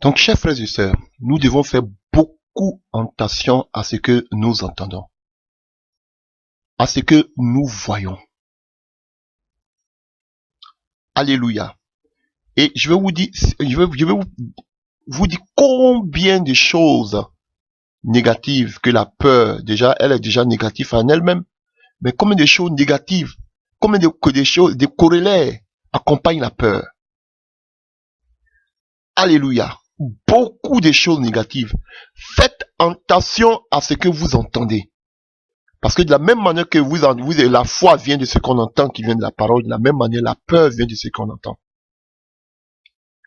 Donc, chers frères et sœurs, nous devons faire beaucoup attention à ce que nous entendons, à ce que nous voyons. Alléluia. Et je vais vous dire, vous dire combien de choses négatives que la peur, déjà, elle est déjà négative en elle-même, mais combien de choses négatives, combien de choses, des corollaires accompagnent la peur. Alléluia. Beaucoup de choses négatives. Faites attention à ce que vous entendez. Parce que de la même manière que la foi vient de ce qu'on entend, qui vient de la parole, de la même manière, la peur vient de ce qu'on entend.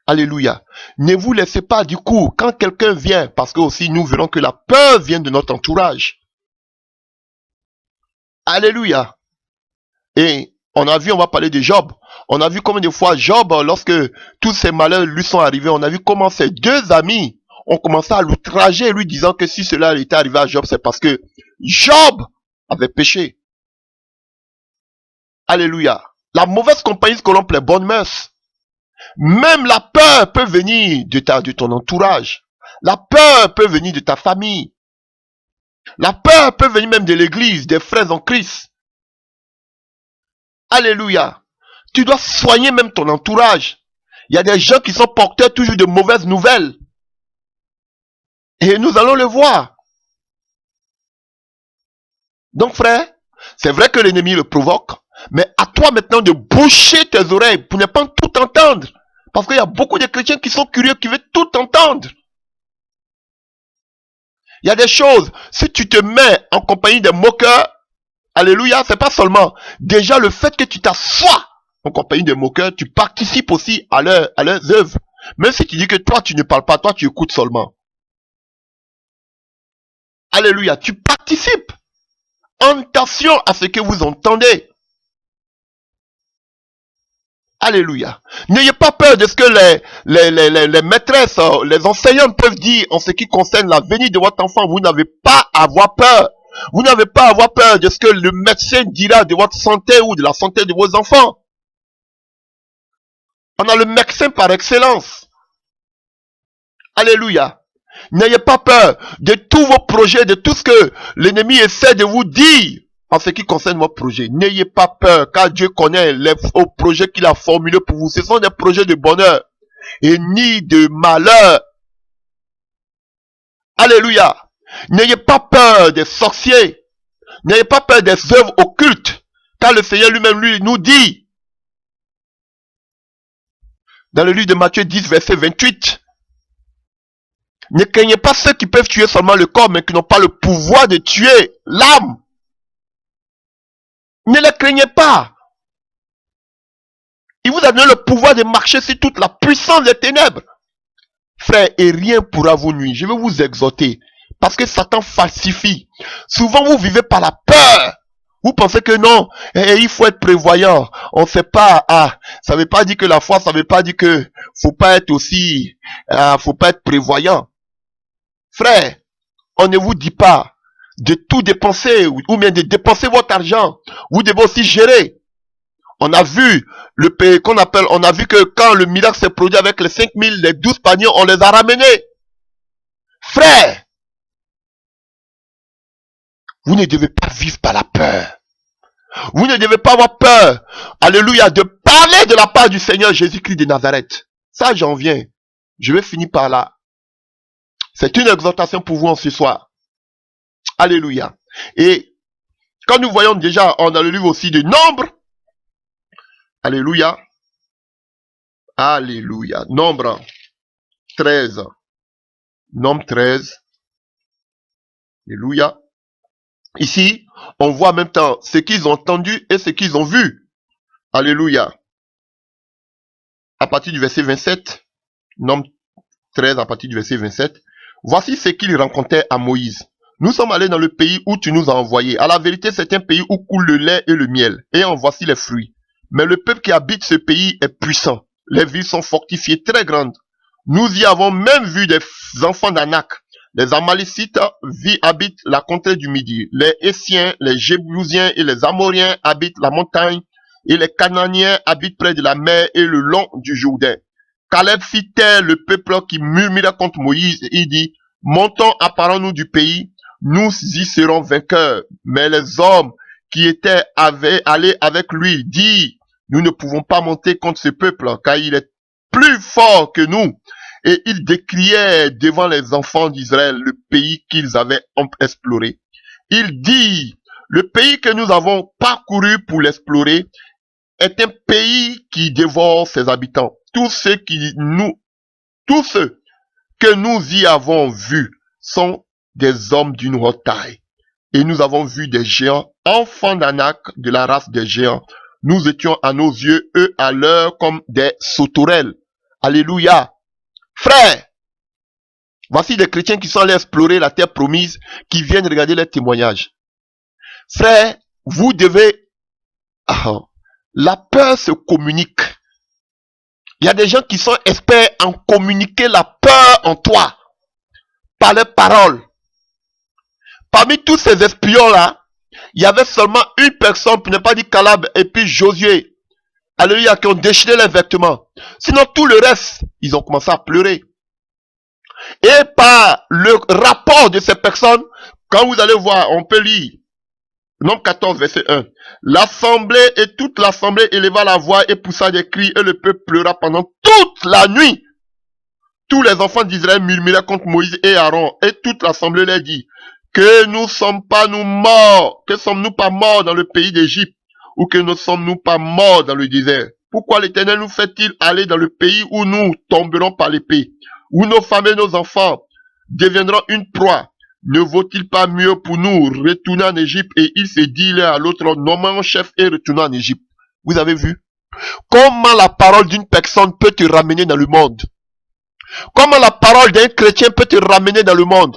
Alléluia. Ne vous laissez pas, du coup, quand quelqu'un vient, parce que aussi nous verrons que la peur vient de notre entourage. Alléluia. Et on va parler de Job. On a vu combien de fois Job, lorsque tous ces malheurs lui sont arrivés, on a vu comment ses deux amis ont commencé à l'outrager, lui disant que si cela était arrivé à Job, c'est parce que Job avait péché. Alléluia. La mauvaise compagnie corrompt les bonnes mœurs. Même la peur peut venir de ton entourage. La peur peut venir de ta famille. La peur peut venir même de l'église, des frères en Christ. Alléluia. Tu dois soigner même ton entourage. Il y a des gens qui sont porteurs toujours de mauvaises nouvelles. Et nous allons le voir. Donc frère, c'est vrai que l'ennemi le provoque, mais à toi maintenant de boucher tes oreilles pour ne pas tout entendre. Parce qu'il y a beaucoup de chrétiens qui sont curieux, qui veulent tout entendre. Il y a des choses, si tu te mets en compagnie des moqueurs, alléluia, c'est pas seulement. Déjà le fait que tu t'assois en compagnie des moqueurs, tu participes aussi à leurs œuvres. Même si tu dis que toi tu ne parles pas, toi tu écoutes seulement. Alléluia, tu participes. Attention à ce que vous entendez. Alléluia. N'ayez pas peur de ce que les maîtresses, les enseignants peuvent dire en ce qui concerne la venue de votre enfant. Vous n'avez pas à avoir peur. Vous n'avez pas à avoir peur de ce que le médecin dira de votre santé ou de la santé de vos enfants. On a le médecin par excellence. Alléluia. N'ayez pas peur de tous vos projets, de tout ce que l'ennemi essaie de vous dire en ce qui concerne votre projet. N'ayez pas peur, car Dieu connaît les projets qu'il a formulés pour vous. Ce sont des projets de bonheur et ni de malheur. Alléluia. N'ayez pas peur des sorciers. N'ayez pas peur des œuvres occultes, car le Seigneur lui-même nous dit, dans le livre de Matthieu 10, verset 28, ne craignez pas ceux qui peuvent tuer seulement le corps, mais qui n'ont pas le pouvoir de tuer l'âme. Ne les craignez pas. Il vous a donné le pouvoir de marcher sur toute la puissance des ténèbres. Frère, et rien pourra vous nuire. Je vais vous exhorter. Parce que Satan falsifie. Souvent, vous vivez par la peur. Vous pensez que non, il faut être prévoyant. On ne sait pas. Ça ne veut pas dire que la foi, ça ne veut pas dire que faut pas être aussi, faut pas être prévoyant. Frère, on ne vous dit pas de tout dépenser ou bien de dépenser votre argent. Vous devez aussi gérer. On a vu le pays qu'on appelle, on a vu que quand le miracle s'est produit avec les 5000, les 12 paniers, on les a ramenés. Frère, vous ne devez pas vivre par la peur. Vous ne devez pas avoir peur, alléluia, de parler de la part du Seigneur Jésus-Christ de Nazareth. Ça, j'en viens. Je vais finir par là. C'est une exhortation pour vous en ce soir. Alléluia. Et quand nous voyons déjà, on a le livre aussi de Nombre. Alléluia. Alléluia. Nombre 13. Nombre 13. Alléluia. Ici, on voit en même temps ce qu'ils ont entendu et ce qu'ils ont vu. Alléluia. À partir du verset 27. Nombre 13 à partir du verset 27. Voici ce qu'ils rencontraient à Moïse. Nous sommes allés dans le pays où tu nous as envoyés. À la vérité, c'est un pays où coule le lait et le miel. Et en voici les fruits. Mais le peuple qui habite ce pays est puissant. Les villes sont fortifiées, très grandes. Nous y avons même vu des enfants d'Anak. Les Amalécites habitent la contrée du Midi. Les Essiens, les Jébousiens et les Amoriens habitent la montagne. Et les Cananéens habitent près de la mer et le long du Jourdain. Caleb fit taire le peuple qui murmurait contre Moïse. Il dit, montons, apparons-nous du pays, nous y serons vainqueurs. Mais les hommes qui avaient allé avec lui dirent, nous ne pouvons pas monter contre ce peuple, car il est plus fort que nous. Et ils décriaient devant les enfants d'Israël le pays qu'ils avaient exploré. Il dit, le pays que nous avons parcouru pour l'explorer est un pays qui dévore ses habitants. Tous ceux que nous y avons vus sont des hommes d'une haute taille. Et nous avons vu des géants, enfants d'Anak, de la race des géants. Nous étions à nos yeux, eux à l'heure, comme des sauterelles. Alléluia. Frères, voici des chrétiens qui sont allés explorer la terre promise, qui viennent regarder les témoignages. Frères, vous devez... la peur se communique. Il y a des gens qui sont experts en communiquer la peur en toi, par les paroles. Parmi tous ces espions-là, il y avait seulement une personne, pour ne pas dire Caleb, et puis Josué, alléluia, qui ont déchiré les vêtements. Sinon, tout le reste, ils ont commencé à pleurer. Et par le rapport de ces personnes, quand vous allez voir, on peut lire, Nombre 14, verset 1. L'assemblée et toute l'assemblée éleva la voix et poussa des cris, et le peuple pleura pendant toute la nuit. Tous les enfants d'Israël murmuraient contre Moïse et Aaron, et toute l'assemblée leur dit, que nous sommes pas nous morts, que sommes-nous pas morts dans le pays d'Égypte, ou que ne sommes-nous pas morts dans le désert? Pourquoi l'Éternel nous fait-il aller dans le pays où nous tomberons par l'épée, où nos femmes et nos enfants deviendront une proie? Ne vaut-il pas mieux pour nous retourner en Égypte? Et il se dit l'un à l'autre, nommons un chef et retournons en Égypte. Vous avez vu comment la parole d'une personne peut te ramener dans le monde? Comment la parole d'un chrétien peut te ramener dans le monde?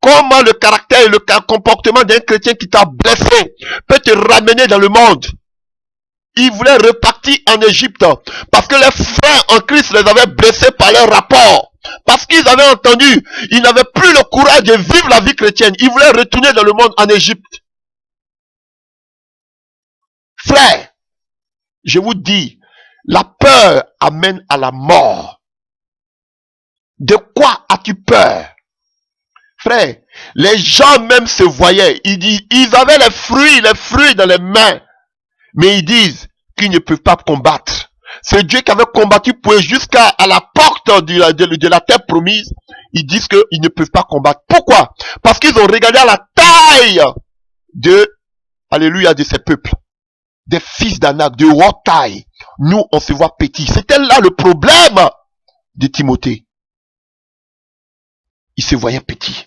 Comment le caractère et le comportement d'un chrétien qui t'a blessé peut te ramener dans le monde? Ils voulaient repartir en Égypte parce que les frères en Christ les avaient blessés par leur rapport. Parce qu'ils avaient entendu, ils n'avaient plus le courage de vivre la vie chrétienne. Ils voulaient retourner dans le monde en Égypte. Frère, je vous dis, la peur amène à la mort. De quoi as-tu peur? Frère, les gens même se voyaient. Ils avaient les fruits dans les mains. Mais ils disent qu'ils ne peuvent pas combattre. C'est Dieu qui avait combattu pour eux jusqu'à la porte de la terre promise. Ils disent qu'ils ne peuvent pas combattre. Pourquoi? Parce qu'ils ont regardé à la taille alléluia, de ces peuples. Des fils d'Anak, de haute taille. Nous, on se voit petits. C'était là le problème de Timothée. Il se voyait petit.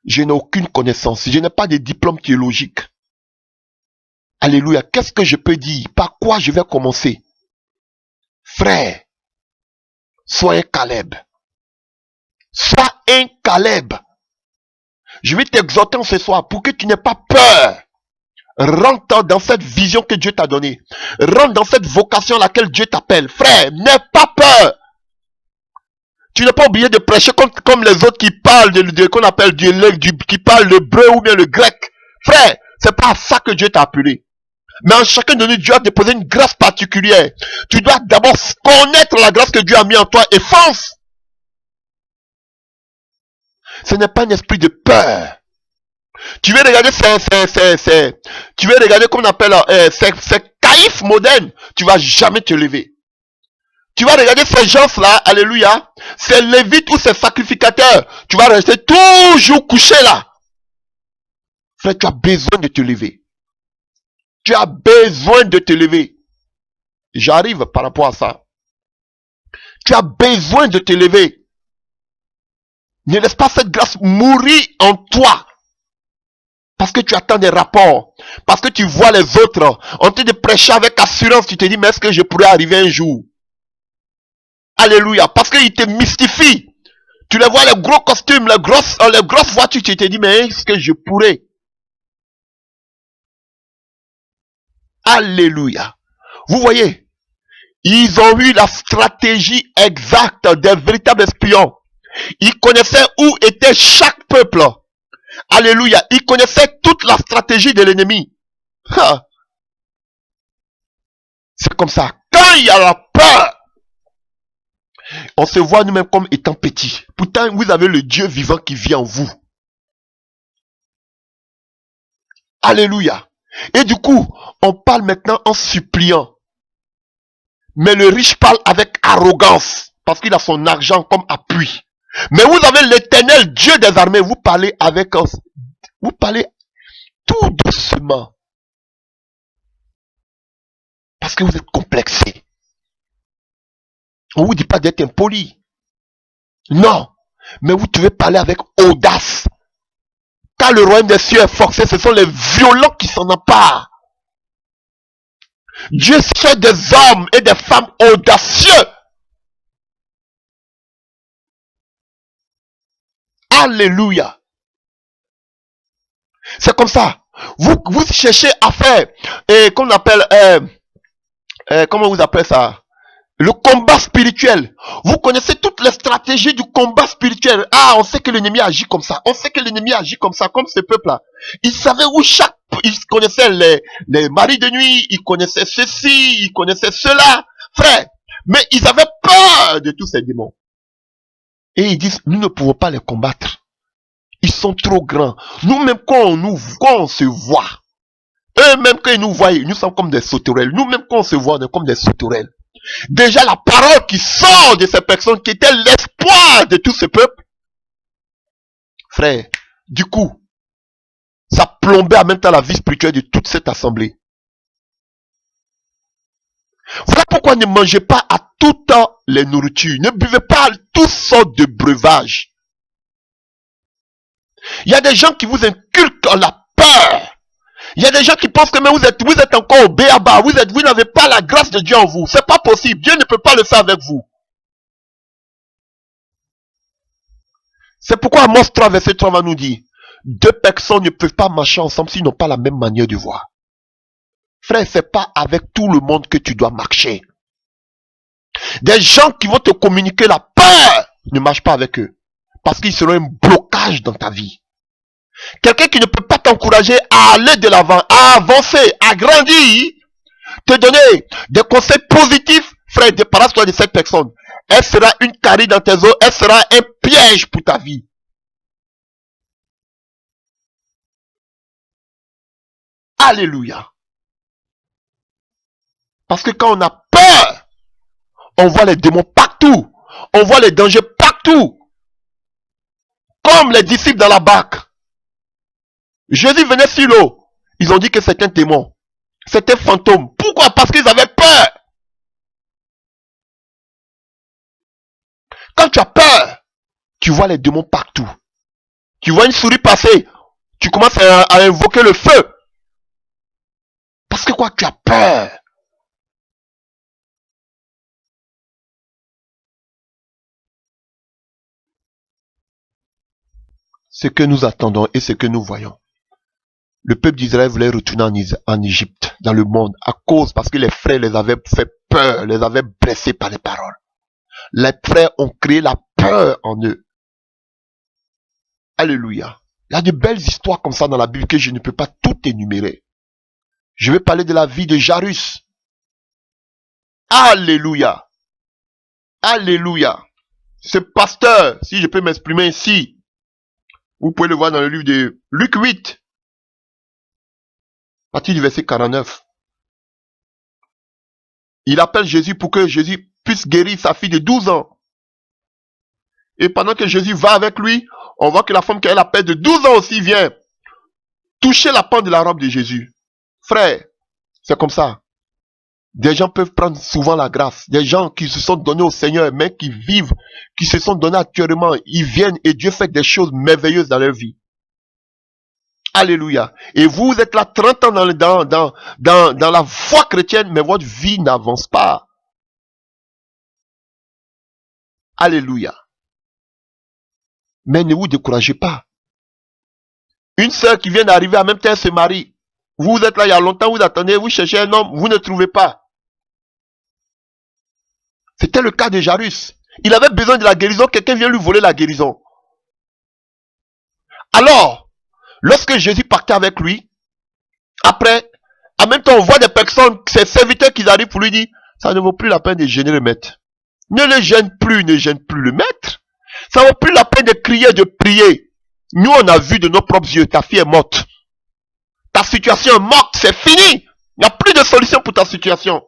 Je n'ai aucune connaissance. Je n'ai pas de diplôme théologique. Alléluia. Qu'est-ce que je peux dire? Par quoi je vais commencer? Frère, sois un Caleb. Sois un Caleb. Je vais t'exhorter ce soir pour que tu n'aies pas peur. Rentre dans cette vision que Dieu t'a donnée. Rentre dans cette vocation à laquelle Dieu t'appelle. Frère, n'aie pas peur. Tu n'es pas obligé de prêcher comme les autres qui parlent qu'on appelle qui parlent l'hébreu ou bien le grec. Frère, c'est pas à ça que Dieu t'a appelé. Mais en chacun de nous, Dieu a déposé une grâce particulière. Tu dois d'abord connaître la grâce que Dieu a mis en toi et fonce. Ce n'est pas un esprit de peur. Tu veux regarder tu veux regarder comme on appelle ces caïfs modernes. Tu vas jamais te lever. Tu vas regarder ces gens-là, alléluia, ces lévites ou ces sacrificateurs. Tu vas rester toujours couché là. Frère, tu as besoin de te lever. Tu as besoin de te lever. J'arrive par rapport à ça. Tu as besoin de te lever. Ne laisse pas cette grâce mourir en toi. Parce que tu attends des rapports. Parce que tu vois les autres en train de prêcher avec assurance. Tu te dis, mais est-ce que je pourrais arriver un jour? Alléluia. Parce qu'ils te mystifient. Tu les vois, les gros costumes, les grosses voitures. Tu te dis, mais est-ce que je pourrais? Alléluia. Vous voyez, ils ont eu la stratégie exacte des véritables espions. Ils connaissaient où était chaque peuple. Alléluia. Ils connaissaient toute la stratégie de l'ennemi. C'est comme ça. Quand il y a la peur, On se voit nous-mêmes comme étant petits. Pourtant, vous avez le Dieu vivant qui vit en vous. Alléluia. Et du coup, on parle maintenant en suppliant. Mais le riche parle avec arrogance, parce qu'il a son argent comme appui. Mais vous avez l'Éternel, Dieu des armées, vous parlez vous parlez tout doucement. Parce que vous êtes complexé. On ne vous dit pas d'être impoli. Non. Mais vous devez parler avec audace. Car le royaume des cieux est forcé, ce sont les violents qui s'en emparent. Dieu cherche des hommes et des femmes audacieux. Alléluia. C'est comme ça. Vous cherchez à faire, qu'on appelle, comment vous appelez ça? Le combat spirituel. Vous connaissez toutes les stratégies du combat spirituel. Ah, on sait que l'ennemi agit comme ça. On sait que l'ennemi agit comme ça, comme ce peuple-là. Ils savaient où ils connaissaient les maris de nuit, ils connaissaient ceci, ils connaissaient cela. Frère, mais ils avaient peur de tous ces démons. Et ils disent, nous ne pouvons pas les combattre. Ils sont trop grands. Nous-mêmes, quand on se voit, eux-mêmes, quand ils nous voient, nous sommes comme des sauterelles. Nous-mêmes, quand on se voit, on est comme des sauterelles. Déjà, la parole qui sort de ces personnes, qui était l'espoir de tout ce peuple, frère, du coup, ça plombait en même temps la vie spirituelle de toute cette assemblée. Voilà pourquoi ne mangez pas à tout temps les nourritures. Ne buvez pas toutes sortes de breuvages. Il y a des gens qui vous inculquent la peur. Il y a des gens qui pensent que mais vous êtes encore au béaba, vous n'avez pas la grâce de Dieu en vous. C'est pas possible. Dieu ne peut pas le faire avec vous. C'est pourquoi Amos 3, verset 3 va nous dire, deux personnes ne peuvent pas marcher ensemble s'ils n'ont pas la même manière de voir. Frère, c'est pas avec tout le monde que tu dois marcher. Des gens qui vont te communiquer la peur, ne marche pas avec eux. Parce qu'ils seront un blocage dans ta vie. Quelqu'un qui ne peut pas t'encourager à aller de l'avant, à avancer, à grandir, te donner des conseils positifs, frère, débarrasse-toi de cette personne. Elle sera une carie dans tes os, elle sera un piège pour ta vie. Alléluia. Parce que quand on a peur, on voit les démons partout. On voit les dangers partout. Comme les disciples dans la barque. Jésus venait sur l'eau. Ils ont dit que c'était un démon. C'était un fantôme. Pourquoi? Parce qu'ils avaient peur. Quand tu as peur, tu vois les démons partout. Tu vois une souris passer. Tu commences à invoquer le feu. Parce que quoi? Tu as peur. Ce que nous attendons et ce que nous voyons. Le peuple d'Israël voulait retourner en Égypte, dans le monde, parce que les frères les avaient fait peur, les avaient blessés par les paroles. Les frères ont créé la peur en eux. Alléluia. Il y a de belles histoires comme ça dans la Bible que je ne peux pas tout énumérer. Je vais parler de la vie de Jairus. Alléluia. Alléluia. Ce pasteur, si je peux m'exprimer ici, vous pouvez le voir dans le livre de Luc 8, à partir du verset 49. Il appelle Jésus pour que Jésus puisse guérir sa fille de 12 ans. Et pendant que Jésus va avec lui, on voit que la femme qui a la paix de 12 ans aussi vient toucher la pente de la robe de Jésus. Frère, c'est comme ça. Des gens peuvent prendre souvent la grâce. Des gens qui se sont donnés au Seigneur, mais qui vivent, qui se sont donnés actuellement, ils viennent et Dieu fait des choses merveilleuses dans leur vie. Alléluia. Et vous êtes là 30 ans dans la foi chrétienne, mais votre vie n'avance pas. Alléluia. Mais ne vous découragez pas. Une sœur qui vient d'arriver en même temps se marie. Vous êtes là il y a longtemps, vous attendez, vous cherchez un homme, vous ne trouvez pas. C'était le cas de Jairus. Il avait besoin de la guérison, quelqu'un vient lui voler la guérison. Alors, lorsque Jésus partait avec lui, après, en même temps on voit des personnes, ses serviteurs qui arrivent pour lui dire, ça ne vaut plus la peine de gêner le maître. Ne le gêne plus, ne gêne plus le maître. Ça vaut plus la peine de crier, de prier. Nous, on a vu de nos propres yeux, ta fille est morte. Ta situation est morte, c'est fini. Il n'y a plus de solution pour ta situation.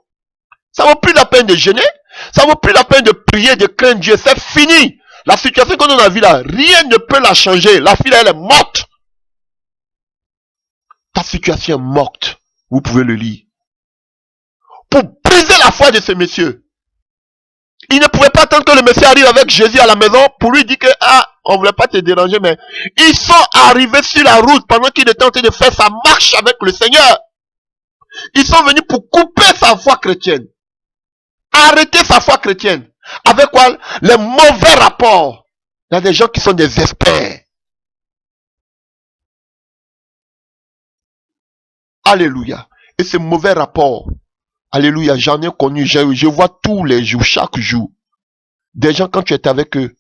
Ça vaut plus la peine de gêner. Ça vaut plus la peine de prier, de craindre Dieu. C'est fini. La situation qu'on a vue là, rien ne peut la changer. La fille, elle est morte. Ta situation est morte. Vous pouvez le lire. Pour briser la foi de ce monsieur. Il ne pouvait pas attendre que le monsieur arrive avec Jésus à la maison pour lui dire que, on voulait pas te déranger, mais ils sont arrivés sur la route pendant qu'il était en train de faire sa marche avec le Seigneur. Ils sont venus pour couper sa foi chrétienne. Arrêter sa foi chrétienne. Avec quoi? Les mauvais rapports. Il y a des gens qui sont des experts. Alléluia. Et ce mauvais rapport, alléluia, j'en ai connu, je vois tous les jours, chaque jour. Des gens, quand tu es avec eux,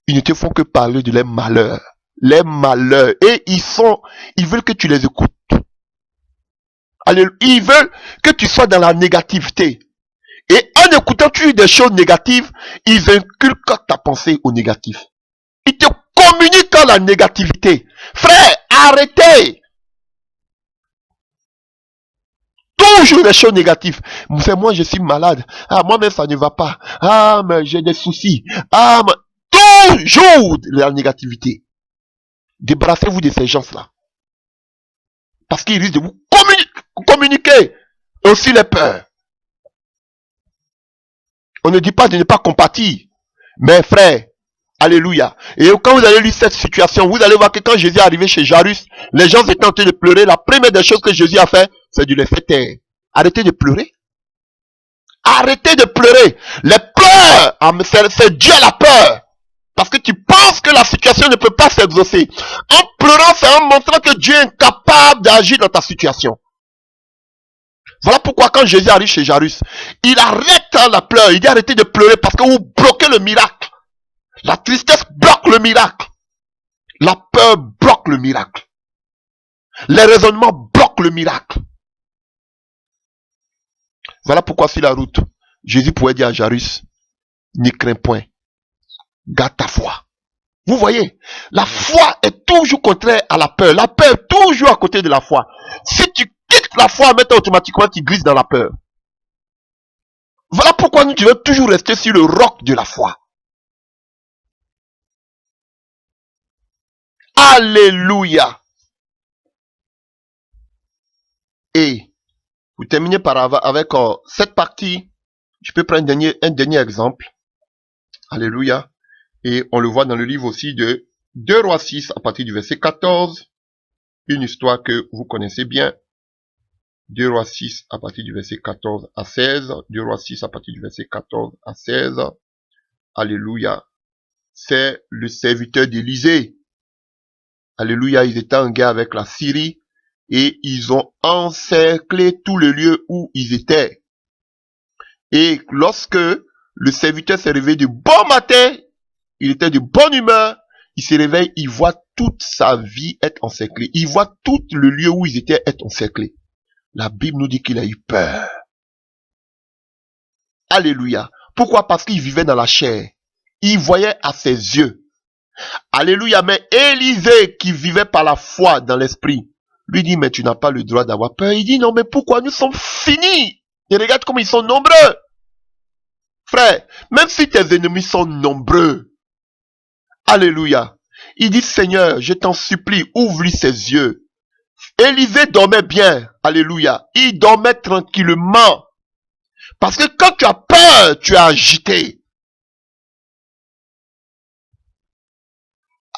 ils ne te font que parler de leurs malheurs. Les malheurs. Et ils veulent que tu les écoutes. Alléluia. Ils veulent que tu sois dans la négativité. Et en écoutant tu des choses négatives, ils inculquent ta pensée au négatif. Ils te communiquent la négativité. Frère, arrêtez. Toujours des choses négatives. Moi, je suis malade. Moi-même, ça ne va pas. Mais j'ai des soucis. Toujours de la négativité. Débarrassez-vous de ces gens-là. Parce qu'ils risquent de vous communiquer aussi les peurs. On ne dit pas de ne pas compatir. Mais frère, alléluia. Et quand vous allez lire cette situation, vous allez voir que quand Jésus est arrivé chez Jairus, les gens étaient en train de pleurer. La première des choses que Jésus a fait, c'est de les faire taire. Arrêtez de pleurer. Arrêtez de pleurer. Les pleurs, c'est Dieu la peur. Parce que tu penses que la situation ne peut pas s'exaucer. En pleurant, c'est en montrant que Dieu est incapable d'agir dans ta situation. Voilà pourquoi quand Jésus arrive chez Jairus, il arrête la pleurs. Il dit arrêtez de pleurer parce que vous bloquez le miracle. La tristesse bloque le miracle. La peur bloque le miracle. Les raisonnements bloquent le miracle. Voilà pourquoi sur la route, Jésus pouvait dire à Jairus, ne crains point, garde ta foi. Vous voyez, la foi est toujours contraire à la peur. La peur est toujours à côté de la foi. Si tu quittes la foi, maintenant automatiquement tu glisses dans la peur. Voilà pourquoi nous devons toujours rester sur le roc de la foi. Alléluia. Et pour terminer avec cette partie, je peux prendre un dernier exemple. Alléluia. Et on le voit dans le livre aussi de 2 Rois 6 à partir du verset 14. Une histoire que vous connaissez bien. 2 Rois 6 à partir du verset 14 à 16. 2 Rois 6 à partir du verset 14 à 16. Alléluia. C'est le serviteur d'Élisée. Alléluia. Ils étaient en guerre avec la Syrie. Et ils ont encerclé tout le lieu où ils étaient. Et lorsque le serviteur s'est réveillé de bon matin, il était de bonne humeur, il se réveille, il voit toute sa vie être encerclée. Il voit tout le lieu où ils étaient être encerclés. La Bible nous dit qu'il a eu peur. Alléluia. Pourquoi? Parce qu'il vivait dans la chair. Il voyait à ses yeux. Alléluia. Mais Élisée, qui vivait par la foi dans l'esprit, lui dit, mais tu n'as pas le droit d'avoir peur. Il dit, non, mais pourquoi? Nous sommes finis. Et regarde comme ils sont nombreux. Frère, même si tes ennemis sont nombreux, alléluia. Il dit, Seigneur, je t'en supplie, ouvre-lui ses yeux. Élisée dormait bien, alléluia. Il dormait tranquillement. Parce que quand tu as peur, tu es agité.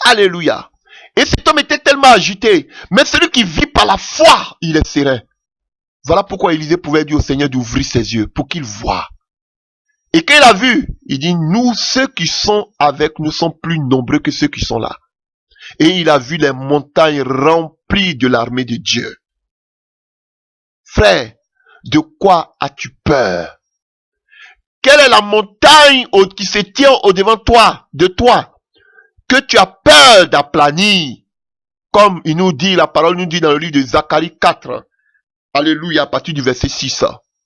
Alléluia. Et cet homme était tellement agité. Mais celui qui vit par la foi, il est serein. Voilà pourquoi Élisée pouvait dire au Seigneur d'ouvrir ses yeux pour qu'il voie. Et quand il a vu, il dit, nous, ceux qui sont avec nous sont plus nombreux que ceux qui sont là. Et il a vu les montagnes remplies de l'armée de Dieu. Frère, de quoi as-tu peur? Quelle est la montagne qui se tient au-devant de toi, que tu as peur d'aplanir? Comme il nous dit, la parole nous dit dans le livre de Zacharie 4. Alléluia, à partir du verset 6.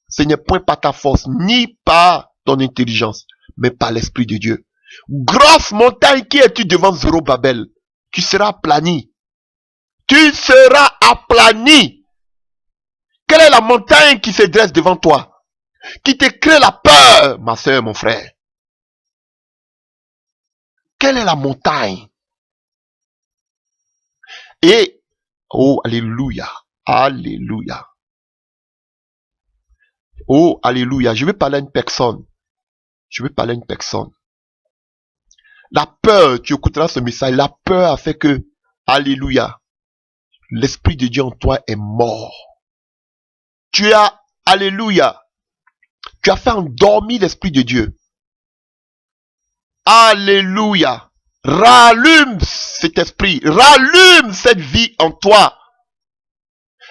Ce n'est point par ta force, ni par ton intelligence, mais par l'Esprit de Dieu. Grosse montagne, qui es-tu devant Zorobabel? Tu seras aplani. Tu seras aplani. Quelle est la montagne qui se dresse devant toi? Qui te crée la peur, ma soeur, mon frère? Quelle est la montagne? Et, oh, alléluia, alléluia. Oh, alléluia, je vais parler à une personne. Je vais parler à une personne. La peur, tu écouteras ce message, la peur a fait que, alléluia, l'Esprit de Dieu en toi est mort. Tu as, alléluia, tu as fait endormir l'Esprit de Dieu. Alléluia. Rallume cet esprit, rallume cette vie en toi.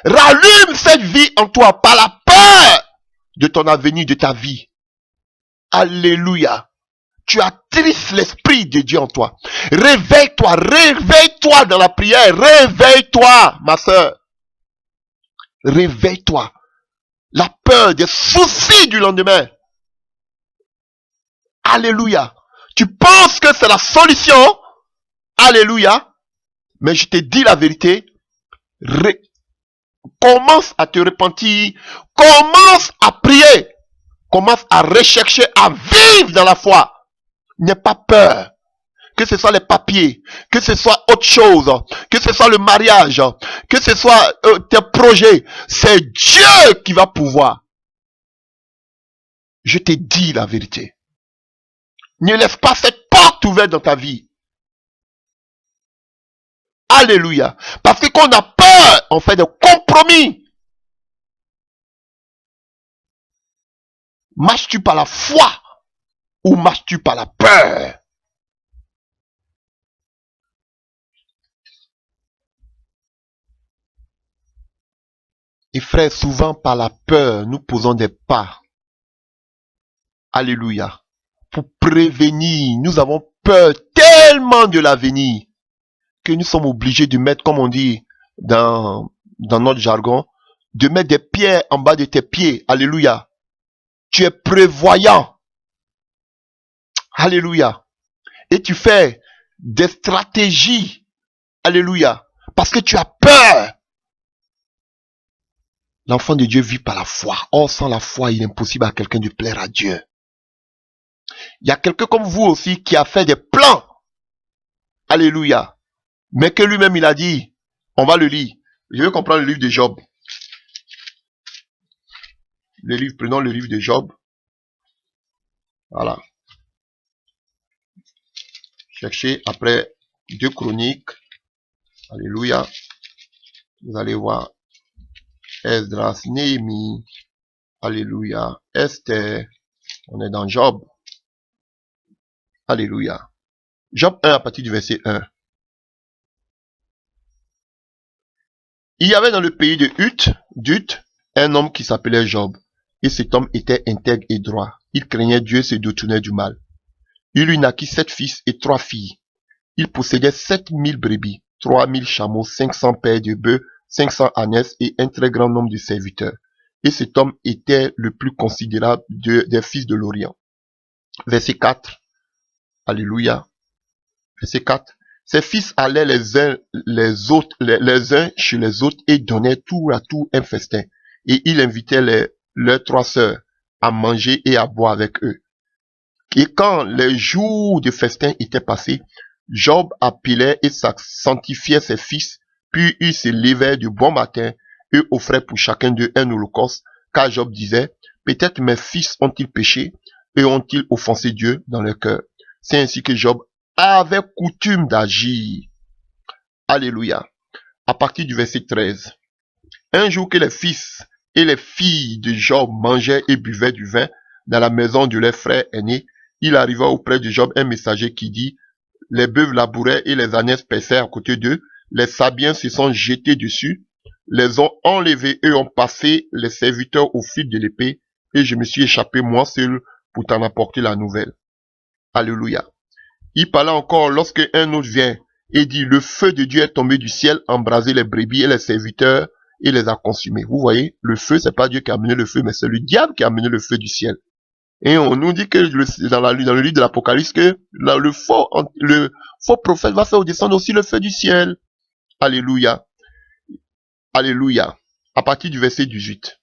Rallume cette vie en toi par la peur de ton avenir, de ta vie. Alléluia. Tu attristes l'Esprit de Dieu en toi. Réveille-toi, réveille-toi dans la prière. Réveille-toi, ma soeur. Réveille-toi. La peur des soucis du lendemain. Alléluia. Tu penses que c'est la solution. Alléluia. Mais je te dis la vérité. Commence à te repentir. Commence à prier. Commence à rechercher, à vivre dans la foi. N'aie pas peur. Que ce soit les papiers, que ce soit autre chose, que ce soit le mariage, que ce soit tes projets. C'est Dieu qui va pouvoir. Je te dis la vérité. Ne laisse pas cette porte ouverte dans ta vie. Alléluia. Parce que quand on a peur, on fait des compromis. Marches-tu par la foi ou marches-tu par la peur? Et frère, souvent par la peur, nous posons des pas. Alléluia. Pour prévenir, nous avons peur tellement de l'avenir que nous sommes obligés de mettre, comme on dit dans notre jargon, de mettre des pierres en bas de tes pieds. Alléluia. Tu es prévoyant. Alléluia. Et tu fais des stratégies. Alléluia. Parce que tu as peur. L'enfant de Dieu vit par la foi. Or, sans la foi, il est impossible à quelqu'un de plaire à Dieu. Il y a quelqu'un comme vous aussi qui a fait des plans. Alléluia. Mais que lui-même, il a dit, on va le lire. Je vais comprendre le livre de Job. Prenons le livre de Job. Voilà. Cherchez après 2 Chroniques. Alléluia. Vous allez voir Esdras, Néhémie. Alléluia. Esther. On est dans Job. Alléluia. Job 1 à partir du verset 1. Il y avait dans le pays de Dut, un homme qui s'appelait Job. Et cet homme était intègre et droit. Il craignait Dieu et se détournait du mal. Il lui naquit 7 fils et 3 filles. Il possédait 7000 brebis, 3000 chameaux, 500 paires de bœufs, 500 ânesses et un très grand nombre de serviteurs. Et cet homme était le plus considérable des fils de l'Orient. Verset 4. Alléluia. Verset 4. Ses fils allaient les uns chez les autres et donnaient tour à tour un festin. Et il invitait leurs 3 sœurs à manger et à boire avec eux. Et quand les jours de festin étaient passés, Job appelait et sanctifiait ses fils, puis ils se levèrent du bon matin et offraient pour chacun d'eux un holocauste, car Job disait, peut-être mes fils ont-ils péché et ont-ils offensé Dieu dans leur cœur. C'est ainsi que Job avait coutume d'agir. Alléluia. À partir du verset 13. Un jour que les fils et les filles de Job mangeaient et buvaient du vin dans la maison de leur frère aîné, il arriva auprès de Job un messager qui dit, les bœufs labouraient et les ânesses paissaient à côté d'eux, les sabiens se sont jetés dessus, les ont enlevés et ont passé les serviteurs au fil de l'épée, et je me suis échappé moi seul pour t'en apporter la nouvelle. Alléluia. Il parla encore lorsque un autre vient et dit, le feu de Dieu est tombé du ciel, embrasé les brebis et les serviteurs et les a consumés. Vous voyez, le feu, c'est pas Dieu qui a amené le feu, mais c'est le diable qui a amené le feu du ciel. Et on nous dit que dans le livre de l'Apocalypse, que le faux prophète va faire descendre aussi le feu du ciel. Alléluia. Alléluia. À partir du verset 18.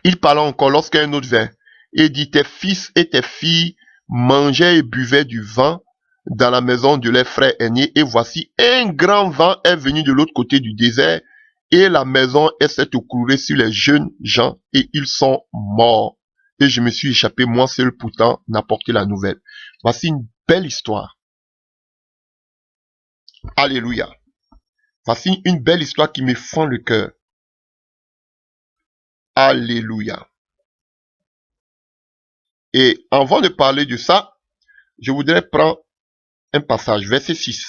Il parla encore lorsqu'un autre vint et dit, tes fils et tes filles mangeaient et buvaient du vin dans la maison de leurs frères aînés, et voici un grand vent est venu de l'autre côté du désert, et la maison s'est écroulée sur les jeunes gens, et ils sont morts. Et je me suis échappé, moi seul, pourtant, n'apporter la nouvelle. Voici une belle histoire. Alléluia. Voici une belle histoire qui me fend le cœur. Alléluia. Et avant de parler de ça, je voudrais prendre un passage, verset 6.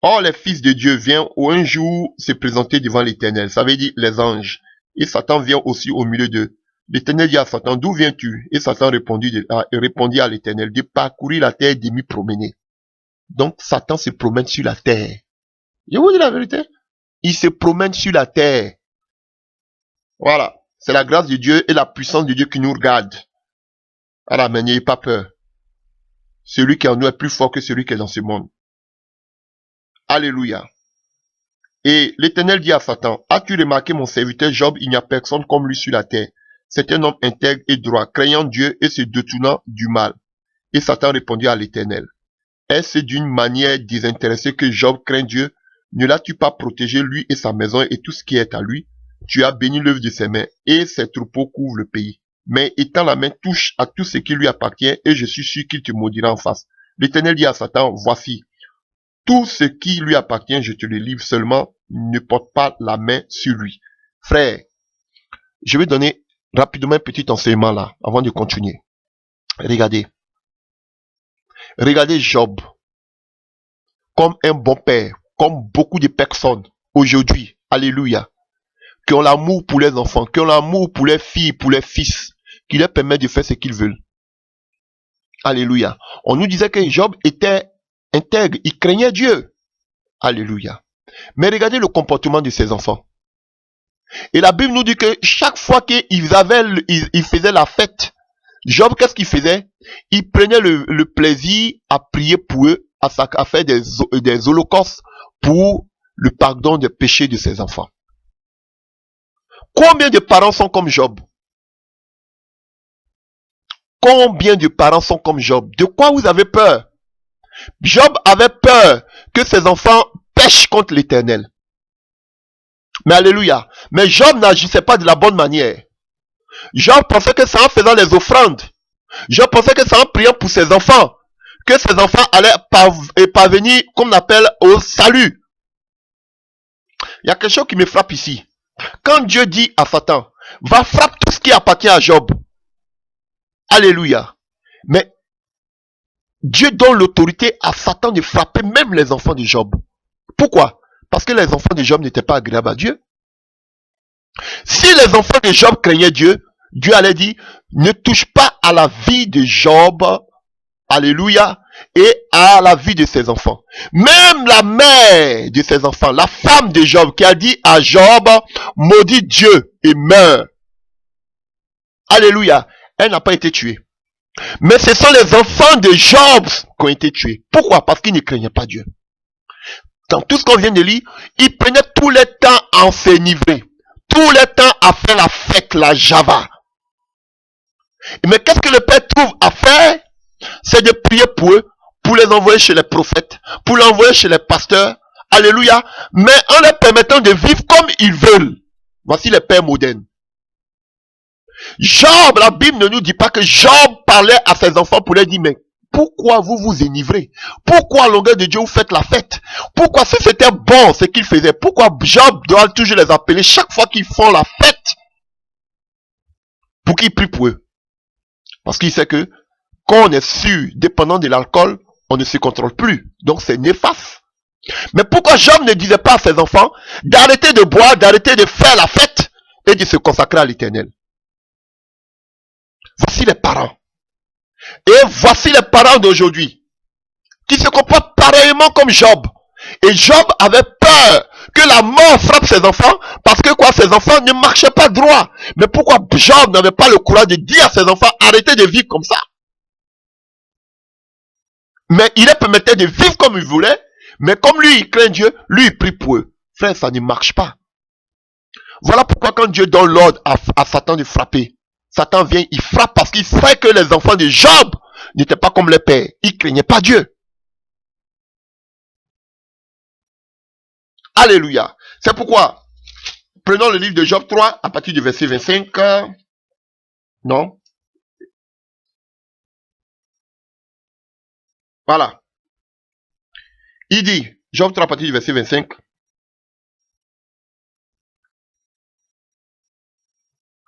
Or, les fils de Dieu viennent un jour se présenter devant l'Éternel. Ça veut dire les anges. Et Satan vient aussi au milieu d'eux. L'Éternel dit à Satan, d'où viens-tu? Et Satan répondit à l'Éternel, de parcourir la terre et de m'y promener. Donc, Satan se promène sur la terre. Je vous dis la vérité. Il se promène sur la terre. Voilà. C'est la grâce de Dieu et la puissance de Dieu qui nous regarde. Alors, mais n'ayez pas peur. Celui qui est en nous est plus fort que celui qui est dans ce monde. Alléluia. Et l'Éternel dit à Satan, as-tu remarqué mon serviteur Job, il n'y a personne comme lui sur la terre. C'est un homme intègre et droit, craignant Dieu et se détournant du mal. Et Satan répondit à l'Éternel, est-ce d'une manière désintéressée que Job craint Dieu? Ne l'as-tu pas protégé lui et sa maison et tout ce qui est à lui? Tu as béni l'œuvre de ses mains et ses troupeaux couvrent le pays. Mais étends la main, touche à tout ce qui lui appartient et je suis sûr qu'il te maudira en face. L'Éternel dit à Satan, voici, tout ce qui lui appartient, je te le livre, seulement ne porte pas la main sur lui. Frère, je vais donner rapidement un petit enseignement là, avant de continuer. Regardez. Regardez Job comme un bon père, comme beaucoup de personnes aujourd'hui, alléluia, qui ont l'amour pour les enfants, qui ont l'amour pour les filles, pour les fils, qui leur permet de faire ce qu'ils veulent. Alléluia. On nous disait que Job était intègre, il craignait Dieu. Alléluia. Mais regardez le comportement de ses enfants. Et la Bible nous dit que chaque fois qu'ils faisaient la fête, Job, qu'est-ce qu'il faisait? Il prenait le plaisir à prier pour eux, à faire des holocaustes pour le pardon des péchés de ses enfants. Combien de parents sont comme Job? Combien de parents sont comme Job? De quoi vous avez peur? Job avait peur que ses enfants pêchent contre l'Éternel. Mais alléluia. Mais Job n'agissait pas de la bonne manière. Job pensait que c'est en faisant les offrandes. Job pensait que c'est en priant pour ses enfants que ses enfants allaient parvenir, comme on appelle, au salut. Il y a quelque chose qui me frappe ici. Quand Dieu dit à Satan, va frapper tout ce qui appartient à Job. Alléluia. Mais Dieu donne l'autorité à Satan de frapper même les enfants de Job. Pourquoi? Parce que les enfants de Job n'étaient pas agréables à Dieu. Si les enfants de Job craignaient Dieu, Dieu allait dire, ne touche pas à la vie de Job, alléluia, et à la vie de ses enfants. Même la mère de ses enfants, la femme de Job, qui a dit à Job, maudit Dieu et meurt. Alléluia, elle n'a pas été tuée. Mais ce sont les enfants de Job qui ont été tués. Pourquoi? Parce qu'ils ne craignaient pas Dieu. Dans tout ce qu'on vient de lire, ils prenaient tout le temps à s'enivrer. Tout le temps à faire la fête, la java. Mais qu'est-ce que le Père trouve à faire? C'est de prier pour eux, pour les envoyer chez les prophètes, pour les envoyer chez les pasteurs. Alléluia. Mais en leur permettant de vivre comme ils veulent. Voici les pères modernes. Job, la Bible ne nous dit pas que Job parlait à ses enfants pour leur dire, mais pourquoi vous vous enivrez? Pourquoi à longueur de Dieu vous faites la fête? Pourquoi si c'était bon ce qu'ils faisaient? Pourquoi Job doit toujours les appeler chaque fois qu'ils font la fête? Pour qu'ils prient pour eux. Parce qu'il sait que quand on est sûr, dépendant de l'alcool, on ne se contrôle plus. Donc c'est néfaste. Mais pourquoi Job ne disait pas à ses enfants d'arrêter de boire, d'arrêter de faire la fête et de se consacrer à l'Éternel? Voici les parents. Et voici les parents d'aujourd'hui qui se comportent pareillement comme Job. Et Job avait peur que la mort frappe ses enfants, parce que quoi, ses enfants ne marchaient pas droit. Mais pourquoi Job n'avait pas le courage de dire à ses enfants, arrêtez de vivre comme ça? Mais il leur permettait de vivre comme il voulait, mais comme lui, il craint Dieu, lui, il prie pour eux. Frère, ça ne marche pas. Voilà pourquoi quand Dieu donne l'ordre à Satan de frapper, Satan vient, il frappe parce qu'il sait que les enfants de Job n'étaient pas comme les pères. Ils ne craignaient pas Dieu. Alléluia. C'est pourquoi, prenons le livre de Job 3, à partir du verset 25. Non. Voilà. Il dit, Job 3, à partir du verset 25.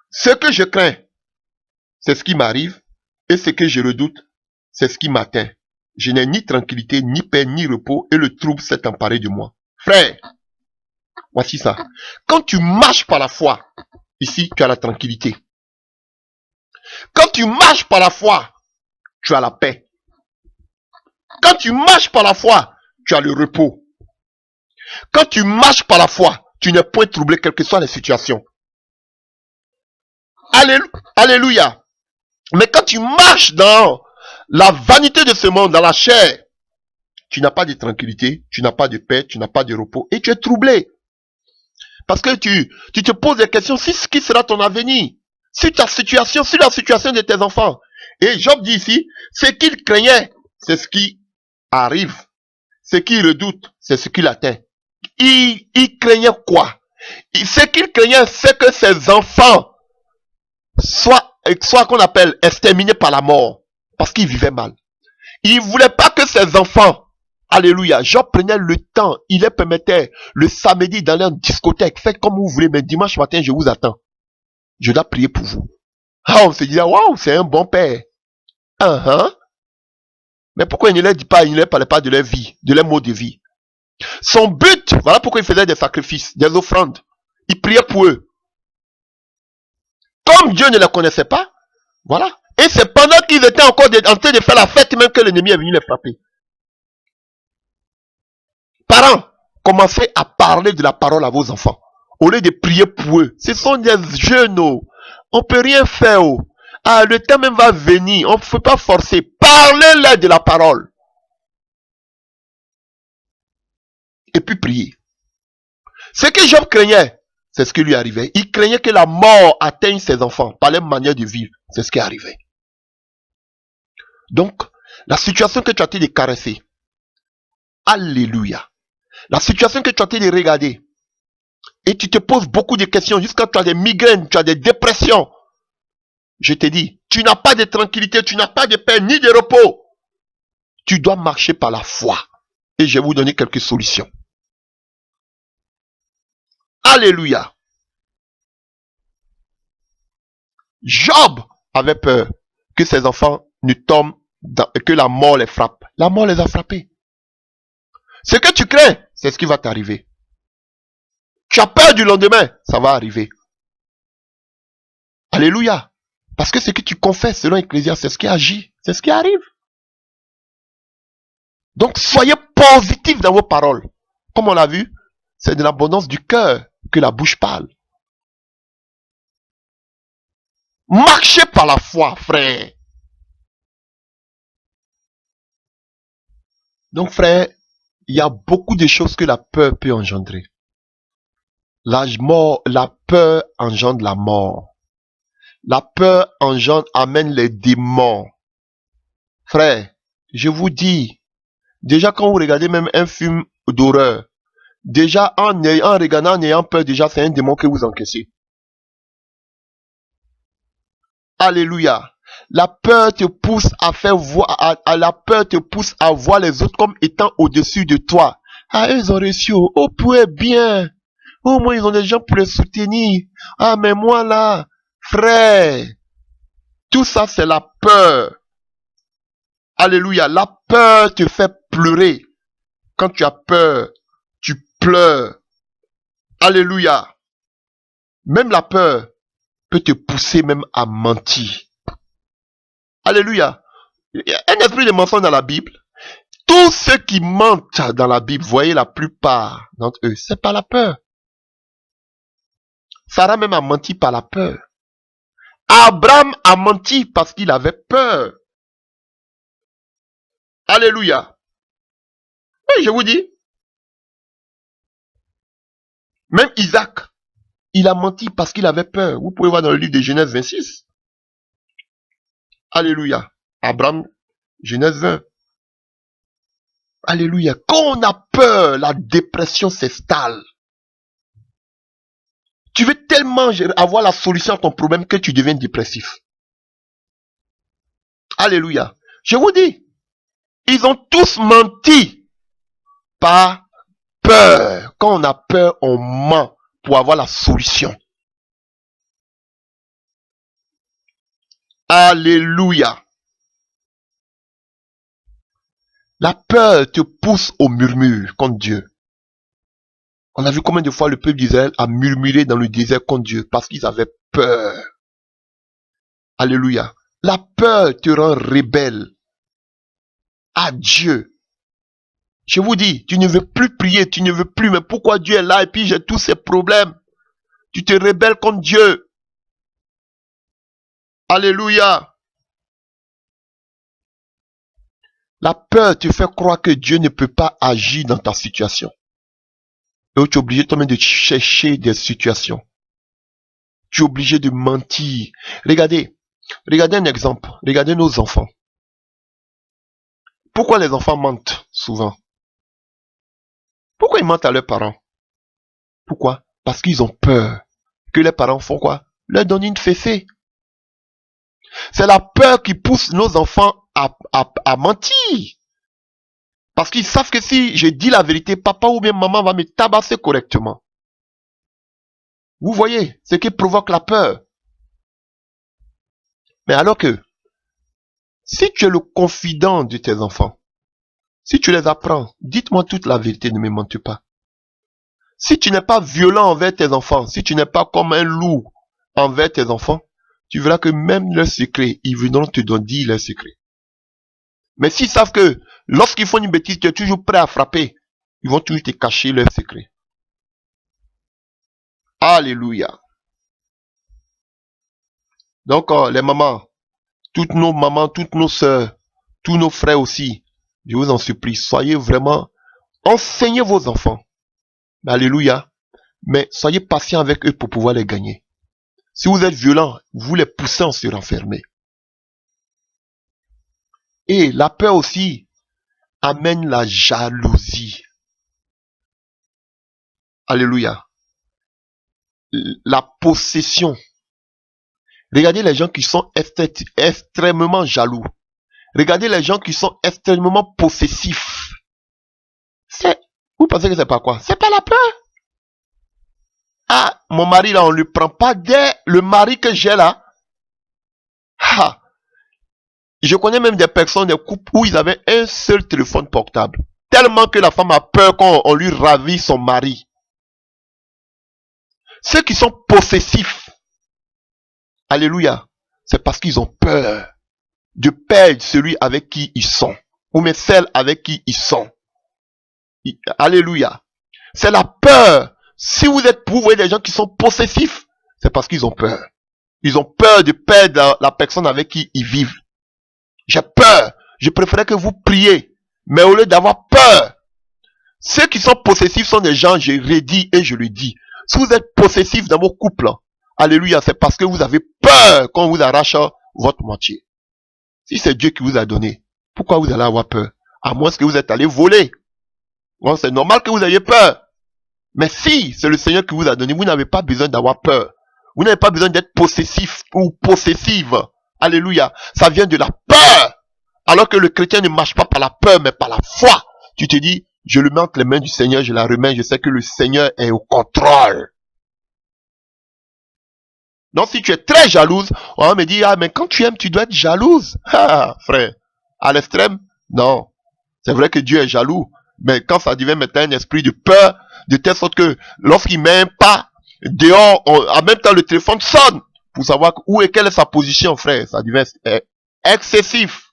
Ce que je crains, c'est ce qui m'arrive, et ce que je redoute, c'est ce qui m'atteint. Je n'ai ni tranquillité, ni paix, ni repos, et le trouble s'est emparé de moi. Frère, voici ça. Quand tu marches par la foi, ici, tu as la tranquillité. Quand tu marches par la foi, tu as la paix. Quand tu marches par la foi, tu as le repos. Quand tu marches par la foi, tu n'es point troublé, quelles que soient les situations. Alléluia. Mais quand tu marches dans la vanité de ce monde, dans la chair, tu n'as pas de tranquillité, tu n'as pas de paix, tu n'as pas de repos, et tu es troublé. Parce que tu te poses des questions, si ce qui sera ton avenir, sur ta situation, sur la situation de tes enfants. Et Job dit ici, ce qu'il craignait, c'est ce qui arrive. Ce qu'il redoute, c'est ce qu'il atteint. Il craignait quoi? Ce qu'il craignait, c'est que ses enfants soient qu'on appelle exterminés par la mort. Parce qu'il vivait mal. Il ne voulait pas que ses enfants, alléluia, Job prenait le temps, il les permettait le samedi d'aller en discothèque, faites comme vous voulez, mais dimanche matin, je vous attends. Je dois prier pour vous. Ah, on se disait, waouh, c'est un bon père. Mais pourquoi il ne leur dit pas, il ne leur parlait pas de leur vie, de leur mode de vie? Son but, voilà pourquoi il faisait des sacrifices, des offrandes. Il priait pour eux. Comme Dieu ne les connaissait pas, voilà. Et c'est pendant qu'ils étaient encore en train de faire la fête même que l'ennemi est venu les frapper. Parents, commencez à parler de la parole à vos enfants. Au lieu de prier pour eux. Ce sont des jeunes. On ne peut rien faire. Ah, le temps même va venir. On ne peut pas forcer. Parlez-leur de la parole. Et puis priez. Ce que Job craignait, c'est ce qui lui arrivait. Il craignait que la mort atteigne ses enfants par leur manière de vivre. C'est ce qui arrivait. Donc, la situation que tu as été de caresser. Alléluia. La situation que tu as été de regarder. Et tu te poses beaucoup de questions jusqu'à tu as des migraines, tu as des dépressions. Je te dis, tu n'as pas de tranquillité, tu n'as pas de paix ni de repos. Tu dois marcher par la foi. Et je vais vous donner quelques solutions. Alléluia. Job avait peur que ses enfants ne tombent, que la mort les frappe. La mort les a frappés. Ce que tu crains, c'est ce qui va t'arriver. Tu as peur du lendemain, ça va arriver. Alléluia. Parce que ce que tu confesses selon Ecclésiaste, c'est ce qui agit, c'est ce qui arrive. Donc soyez positifs dans vos paroles. Comme on l'a vu, c'est de l'abondance du cœur que la bouche parle. Marchez par la foi, frère. Donc frère, il y a beaucoup de choses que la peur peut engendrer. La peur engendre la mort. La peur amène les démons. Frère, je vous dis, déjà quand vous regardez même un film d'horreur, déjà en regardant, en ayant peur, déjà c'est un démon que vous encaissez. Alléluia. La peur te pousse à faire voir, la peur te pousse à voir les autres comme étant au-dessus de toi. Ah, ils ont réussi, oh, pour bien. Au moins, ils ont des gens pour les soutenir. Ah, mais moi là, frère, tout ça c'est la peur. Alléluia. La peur te fait pleurer. Quand tu as peur, tu pleures. Alléluia. Même la peur peut te pousser même à mentir. Alléluia. Il y a un esprit de mensonge dans la Bible. Tous ceux qui mentent dans la Bible, voyez la plupart d'entre eux, c'est par la peur. Sarah même a menti par la peur. Abraham a menti parce qu'il avait peur. Alléluia. Oui, je vous dis. Même Isaac, il a menti parce qu'il avait peur. Vous pouvez voir dans le livre de Genèse 26. Alléluia. Abraham, Genèse 20. Alléluia. Quand on a peur, la dépression s'installe. Tu veux tellement avoir la solution à ton problème que tu deviens dépressif. Alléluia. Je vous dis, ils ont tous menti par peur. Quand on a peur, on ment pour avoir la solution. Alléluia. La peur te pousse au murmure contre Dieu. On a vu combien de fois le peuple d'Israël a murmuré dans le désert contre Dieu parce qu'ils avaient peur. Alléluia. La peur te rend rebelle à Dieu. Je vous dis, tu ne veux plus prier, tu ne veux plus, mais pourquoi Dieu est là et puis j'ai tous ces problèmes? Tu te rebelles contre Dieu. Alléluia. La peur te fait croire que Dieu ne peut pas agir dans ta situation. Et tu es obligé toi-même de chercher des situations. Tu es obligé de mentir. Regardez un exemple. Regardez nos enfants. Pourquoi les enfants mentent souvent? Pourquoi ils mentent à leurs parents? Pourquoi? Parce qu'ils ont peur que les parents font quoi? Leur donnent une fessée. C'est la peur qui pousse nos enfants à mentir. Parce qu'ils savent que si je dis la vérité, papa ou bien maman va me tabasser correctement. Vous voyez ce qui provoque la peur. Mais alors que, si tu es le confident de tes enfants, si tu les apprends, dites-moi toute la vérité, ne me mentez pas. Si tu n'es pas violent envers tes enfants, si tu n'es pas comme un loup envers tes enfants, tu verras que même leurs secrets, ils viendront te dire leurs secrets. Mais s'ils savent que lorsqu'ils font une bêtise, tu es toujours prêt à frapper, ils vont toujours te cacher leurs secrets. Alléluia. Donc, les mamans, toutes nos sœurs, tous nos frères aussi, je vous en supplie, soyez vraiment, enseignez vos enfants. Alléluia. Mais soyez patient avec eux pour pouvoir les gagner. Si vous êtes violent, vous les poussez à se renfermer. Et la peur aussi amène la jalousie. Alléluia. La possession. Regardez les gens qui sont extrêmement jaloux. Regardez les gens qui sont extrêmement possessifs. Vous pensez que c'est pas quoi? C'est pas la peur. Ah, mon mari là, on ne le prend pas dès le mari que j'ai là. Ah, je connais même des personnes, des couples où ils avaient un seul téléphone portable. Tellement que la femme a peur qu'on lui ravit son mari. Ceux qui sont possessifs, alléluia, c'est parce qu'ils ont peur de perdre celui avec qui ils sont, ou même celle avec qui ils sont. Alléluia. C'est la peur. Si vous voyez des gens qui sont possessifs, c'est parce qu'ils ont peur. Ils ont peur de perdre la personne avec qui ils vivent. J'ai peur. Je préférais que vous priez. Mais au lieu d'avoir peur, ceux qui sont possessifs sont des gens, je redis et je le dis. Si vous êtes possessif dans vos couples, alléluia, c'est parce que vous avez peur qu'on vous arrache votre moitié. Si c'est Dieu qui vous a donné, pourquoi vous allez avoir peur? À moins que vous êtes allé voler. Bon, c'est normal que vous ayez peur. Mais si c'est le Seigneur qui vous a donné, vous n'avez pas besoin d'avoir peur. Vous n'avez pas besoin d'être possessif ou possessive. Alléluia. Ça vient de la peur. Alors que le chrétien ne marche pas par la peur, mais par la foi. Tu te dis, je le mets entre les mains du Seigneur, je la remets, je sais que le Seigneur est au contrôle. Donc si tu es très jalouse, on va me dire, ah mais quand tu aimes, tu dois être jalouse. Ah frère, à l'extrême, non. C'est vrai que Dieu est jaloux, mais quand ça devient maintenant un esprit de peur, de telle sorte que lorsqu'il met un pas dehors, en même temps le téléphone sonne pour savoir où est quelle est sa position, frère. Ça devient excessif.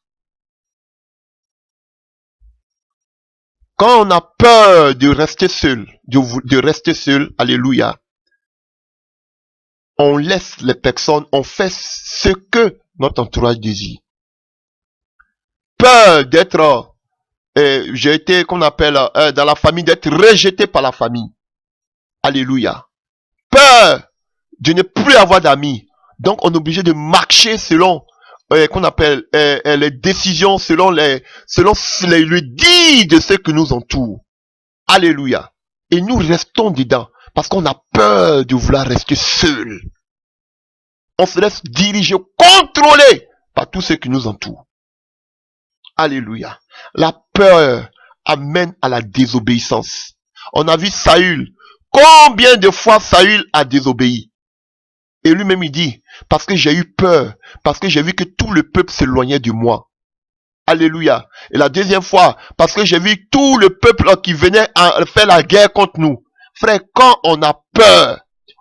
Quand on a peur de rester seul, de rester seul, alléluia, on laisse les personnes, on fait ce que notre entourage désire. Peur d'être, j'ai été, qu'on appelle, dans la famille, d'être rejeté par la famille. Alléluia. Peur de ne plus avoir d'amis. Donc, on est obligé de marcher selon, qu'on appelle, les décisions, selon le dit de ceux qui nous entourent. Alléluia. Et nous restons dedans parce qu'on a peur de vouloir rester seul. On se laisse diriger, contrôler par tous ceux qui nous entourent. Alléluia. La peur amène à la désobéissance. On a vu Saül. Combien de fois Saül a désobéi? Et lui-même il dit, parce que j'ai eu peur, parce que j'ai vu que tout le peuple s'éloignait de moi. Alléluia. Et la deuxième fois, parce que j'ai vu tout le peuple qui venait faire la guerre contre nous. Frère, quand on a peur,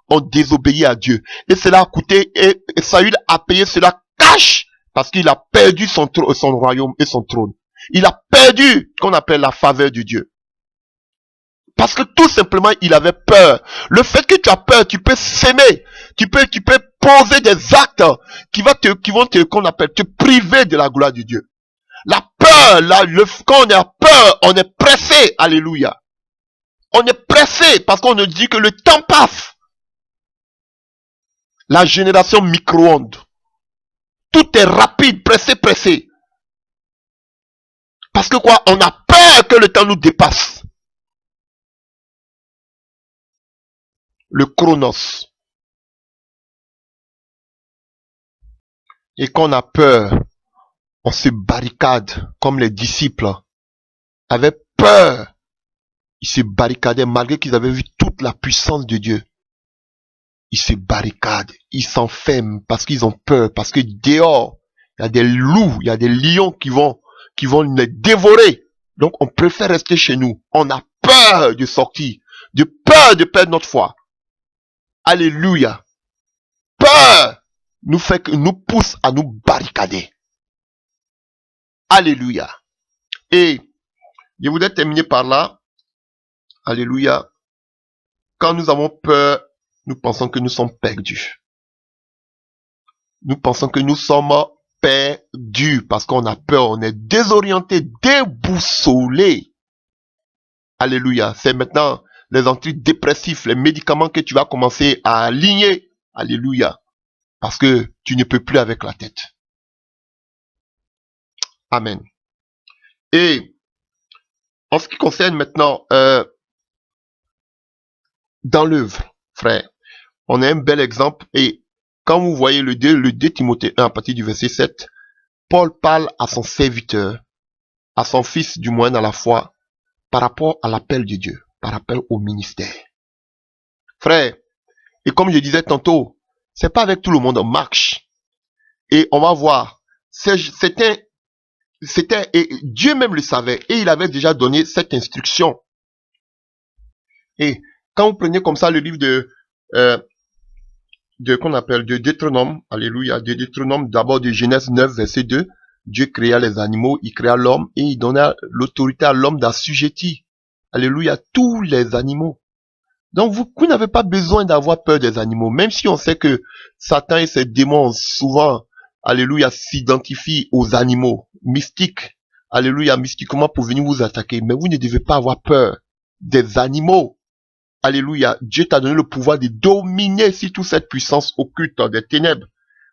on désobéit à Dieu. Et cela a coûté, et Saül a payé cela cash, parce qu'il a perdu son royaume et son trône. Il a perdu, qu'on appelle la faveur de Dieu. Parce que tout simplement, il avait peur. Le fait que tu as peur, tu peux s'aimer. Tu peux poser des actes qui vont qu'on appelle, te priver de la gloire de Dieu. La peur, quand on a peur, on est pressé. Alléluia. On est pressé parce qu'on nous dit que le temps passe. La génération micro-ondes. Tout est rapide, pressé. Parce que quoi? On a peur que le temps nous dépasse. Le chronos. Et quand on a peur, on se barricade, comme les disciples avaient peur. Ils se barricadaient malgré qu'ils avaient vu toute la puissance de Dieu. Ils se barricadent, ils s'enferment parce qu'ils ont peur, parce que dehors, il y a des loups, il y a des lions qui vont les dévorer. Donc on préfère rester chez nous. On a peur de sortir, de peur de perdre notre foi. Alléluia. Peur nous pousse à nous barricader. Alléluia. Et je voudrais terminer par là. Alléluia. Quand nous avons peur, nous pensons que nous sommes perdus. Nous pensons que nous sommes perdus parce qu'on a peur, on est désorienté, déboussolé. Alléluia. C'est maintenant les antidépressifs, les médicaments que tu vas commencer à aligner. Alléluia. Parce que tu ne peux plus avec la tête. Amen. Et en ce qui concerne maintenant dans l'œuvre, frère, on a un bel exemple. Et quand vous voyez le 2 Timothée 1 à partir du verset 7, Paul parle à son serviteur, à son fils du moins dans la foi, par rapport à l'appel de Dieu, par rapport au ministère. Frère, et comme je disais tantôt, c'est pas avec tout le monde on marche. Et on va voir, c'était, et Dieu même le savait, et il avait déjà donné cette instruction. Et quand vous prenez comme ça le livre qu'on appelle de Deutéronome, alléluia, de Deutéronome, d'abord de Genèse 9, verset 2, Dieu créa les animaux, il créa l'homme, et il donna l'autorité à l'homme d'assujettir, alléluia, tous les animaux. Donc vous n'avez pas besoin d'avoir peur des animaux, même si on sait que Satan et ses démons souvent, alléluia, s'identifient aux animaux mystiques, alléluia, mystiquement pour venir vous attaquer, mais vous ne devez pas avoir peur des animaux. Alléluia, Dieu t'a donné le pouvoir de dominer sur toute cette puissance occulte des ténèbres.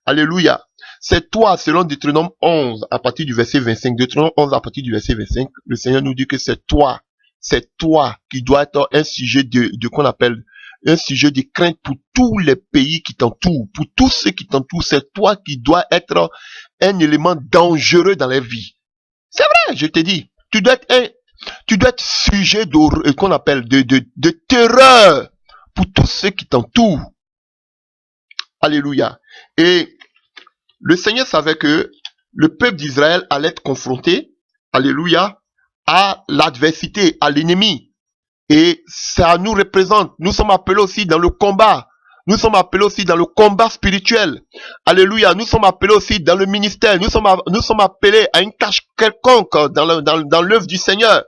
Alléluia, c'est toi, selon Deutéronome 11, à partir du verset 25, Deutéronome 11 à partir du verset 25, le Seigneur nous dit que c'est toi qui dois être un sujet de qu'on appelle un sujet de crainte pour tous les pays qui t'entourent, pour tous ceux qui t'entourent. C'est toi qui dois être un élément dangereux dans la vie. C'est vrai, je te dis, tu dois être sujet qu'on appelle de terreur pour tous ceux qui t'entourent. Alléluia. Et le Seigneur savait que le peuple d'Israël allait être confronté, alléluia, à l'adversité, à l'ennemi. Et ça nous représente. Nous sommes appelés aussi dans le combat. Nous sommes appelés aussi dans le combat spirituel. Alléluia. Nous sommes appelés aussi dans le ministère. Nous sommes appelés à une tâche quelconque dans l'œuvre du Seigneur.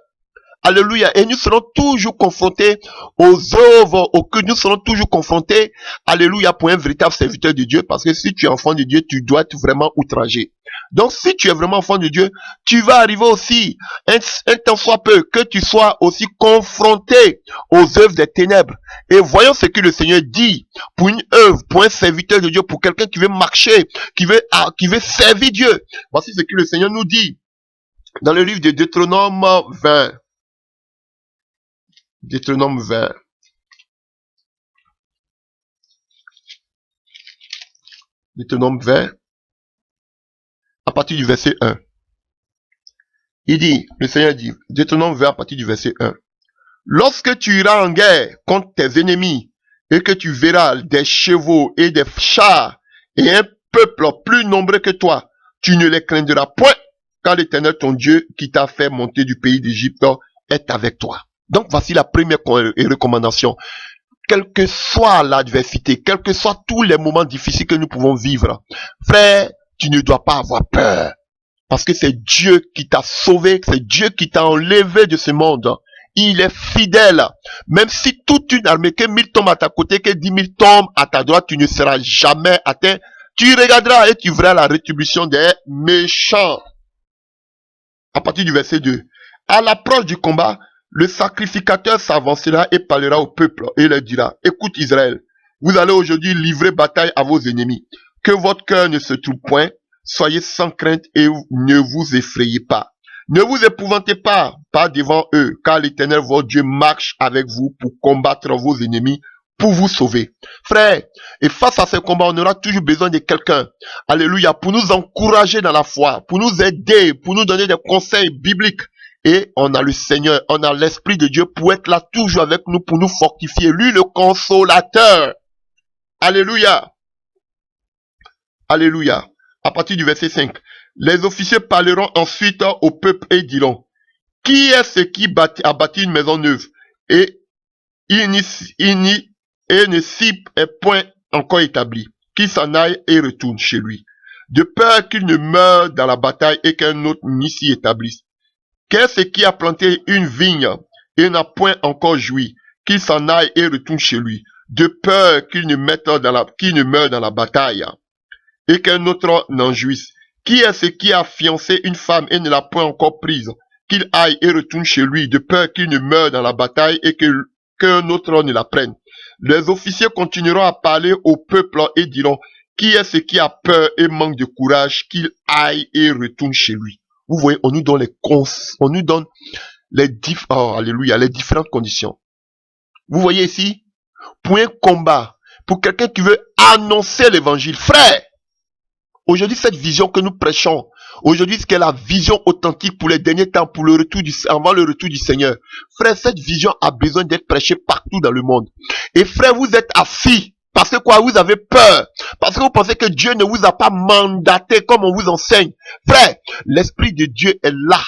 Alléluia. Et nous serons toujours confrontés aux œuvres auxquelles nous serons toujours confrontés. Alléluia, pour un véritable serviteur de Dieu. Parce que si tu es enfant de Dieu, tu dois être vraiment outragé. Donc, si tu es vraiment enfant de Dieu, tu vas arriver aussi, un temps soit peu, que tu sois aussi confronté aux œuvres des ténèbres. Et voyons ce que le Seigneur dit pour une œuvre, pour un serviteur de Dieu, pour quelqu'un qui veut marcher, qui veut servir Dieu. Voici ce que le Seigneur nous dit dans le livre de Deutéronome 20. Deutéronome 20. Deutéronome 20. À partir du verset 1. Il dit, le Seigneur dit, Deutéronome 20 à partir du verset 1. Lorsque tu iras en guerre contre tes ennemis et que tu verras des chevaux et des chars et un peuple plus nombreux que toi, tu ne les craindras point, car l'Éternel ton Dieu qui t'a fait monter du pays d'Égypte est avec toi. Donc voici la première recommandation. Quelle que soit l'adversité, quels que soient tous les moments difficiles que nous pouvons vivre, frère, tu ne dois pas avoir peur. Parce que c'est Dieu qui t'a sauvé, c'est Dieu qui t'a enlevé de ce monde. Il est fidèle. Même si toute une armée, que 1000 tombent à ta côté, que 10 000 tombent à ta droite, tu ne seras jamais atteint. Tu regarderas et tu verras la rétribution des méchants. À partir du verset 2. À l'approche du combat, le sacrificateur s'avancera et parlera au peuple et leur dira, écoute Israël, vous allez aujourd'hui livrer bataille à vos ennemis. Que votre cœur ne se trouble point, soyez sans crainte et ne vous effrayez pas. Ne vous épouvantez pas devant eux, car l'Éternel votre Dieu marche avec vous pour combattre vos ennemis, pour vous sauver. Frère, et face à ce combat, on aura toujours besoin de quelqu'un, alléluia, pour nous encourager dans la foi, pour nous aider, pour nous donner des conseils bibliques. Et on a le Seigneur, on a l'Esprit de Dieu pour être là toujours avec nous, pour nous fortifier. Lui, le consolateur. Alléluia. Alléluia. À partir du verset 5. Les officiers parleront ensuite au peuple et diront, qui est ce qui a bâti une maison neuve et ne s'y est point encore établi, qu'il s'en aille et retourne chez lui, de peur qu'il ne meure dans la bataille et qu'un autre n'y s'y établisse. Qu'est-ce qui a planté une vigne et n'a point encore joui, qu'il s'en aille et retourne chez lui, de peur qu'il ne meure dans la bataille et qu'un autre n'en jouisse. Qui est-ce qui a fiancé une femme et ne l'a point encore prise, qu'il aille et retourne chez lui, de peur qu'il ne meure dans la bataille et qu'un autre ne la prenne. Les officiers continueront à parler au peuple et diront, qui est-ce qui a peur et manque de courage, qu'il aille et retourne chez lui. Vous voyez, on nous donne les différentes conditions. Vous voyez ici, pour un combat, pour quelqu'un qui veut annoncer l'évangile, frère, aujourd'hui, cette vision que nous prêchons, aujourd'hui, ce qu'est la vision authentique pour les derniers temps, pour avant le retour du Seigneur. Frère, cette vision a besoin d'être prêchée partout dans le monde. Et frère, vous êtes assis. Parce que quoi, vous avez peur. Parce que vous pensez que Dieu ne vous a pas mandaté comme on vous enseigne. Frère, l'Esprit de Dieu est là.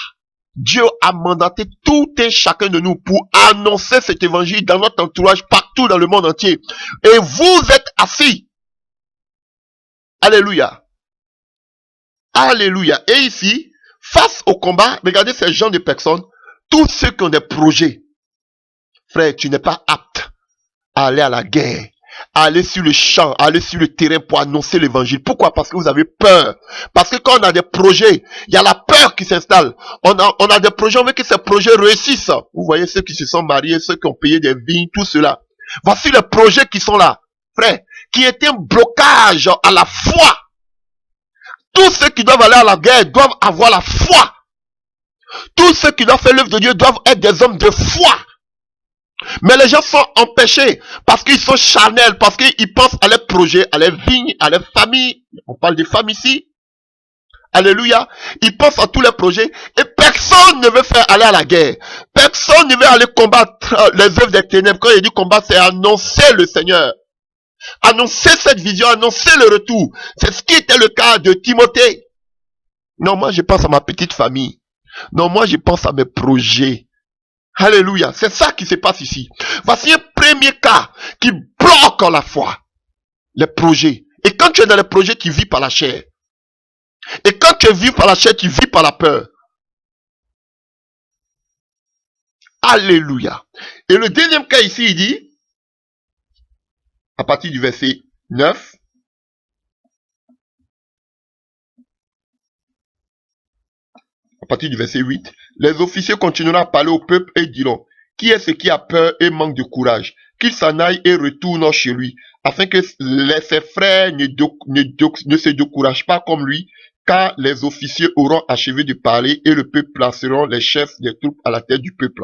Dieu a mandaté tout un chacun de nous pour annoncer cet évangile dans notre entourage, partout dans le monde entier. Et vous êtes assis. Alléluia. Alléluia. Et ici, face au combat, regardez ces gens de personnes, tous ceux qui ont des projets. Frère, tu n'es pas apte à aller à la guerre, à aller sur le champ, à aller sur le terrain pour annoncer l'évangile. Pourquoi? Parce que vous avez peur. Parce que quand on a des projets, il y a la peur qui s'installe. On a des projets, on veut que ces projets réussissent. Vous voyez ceux qui se sont mariés, ceux qui ont payé des vignes, tout cela. Voici les projets qui sont là, frère, qui est un blocage à la foi. Tous ceux qui doivent aller à la guerre doivent avoir la foi. Tous ceux qui doivent faire l'œuvre de Dieu doivent être des hommes de foi. Mais les gens sont empêchés parce qu'ils sont charnels, parce qu'ils pensent à leurs projets, à leurs vignes, à leurs familles. On parle des femmes ici. Alléluia. Ils pensent à tous les projets et personne ne veut faire aller à la guerre. Personne ne veut aller combattre les œuvres des ténèbres. Quand il dit combattre, c'est annoncer le Seigneur. Annoncer cette vision, annoncer le retour. C'est ce qui était le cas de Timothée. Non, moi je pense à ma petite famille. Non, moi je pense à mes projets. Alléluia. C'est ça qui se passe ici. Voici un premier cas qui bloque la foi. Les projets. Et quand tu es dans les projets, tu vis par la chair. Et quand tu vis par la chair, tu vis par la peur. Alléluia. Et le deuxième cas ici, il dit, à partir du verset 9, à partir du verset 8, les officiers continueront à parler au peuple et diront, qui est ce qui a peur et manque de courage? Qu'il s'en aille et retourne chez lui, afin que ses frères ne se découragent pas comme lui, car les officiers auront achevé de parler et le peuple placeront les chefs des troupes à la tête du peuple.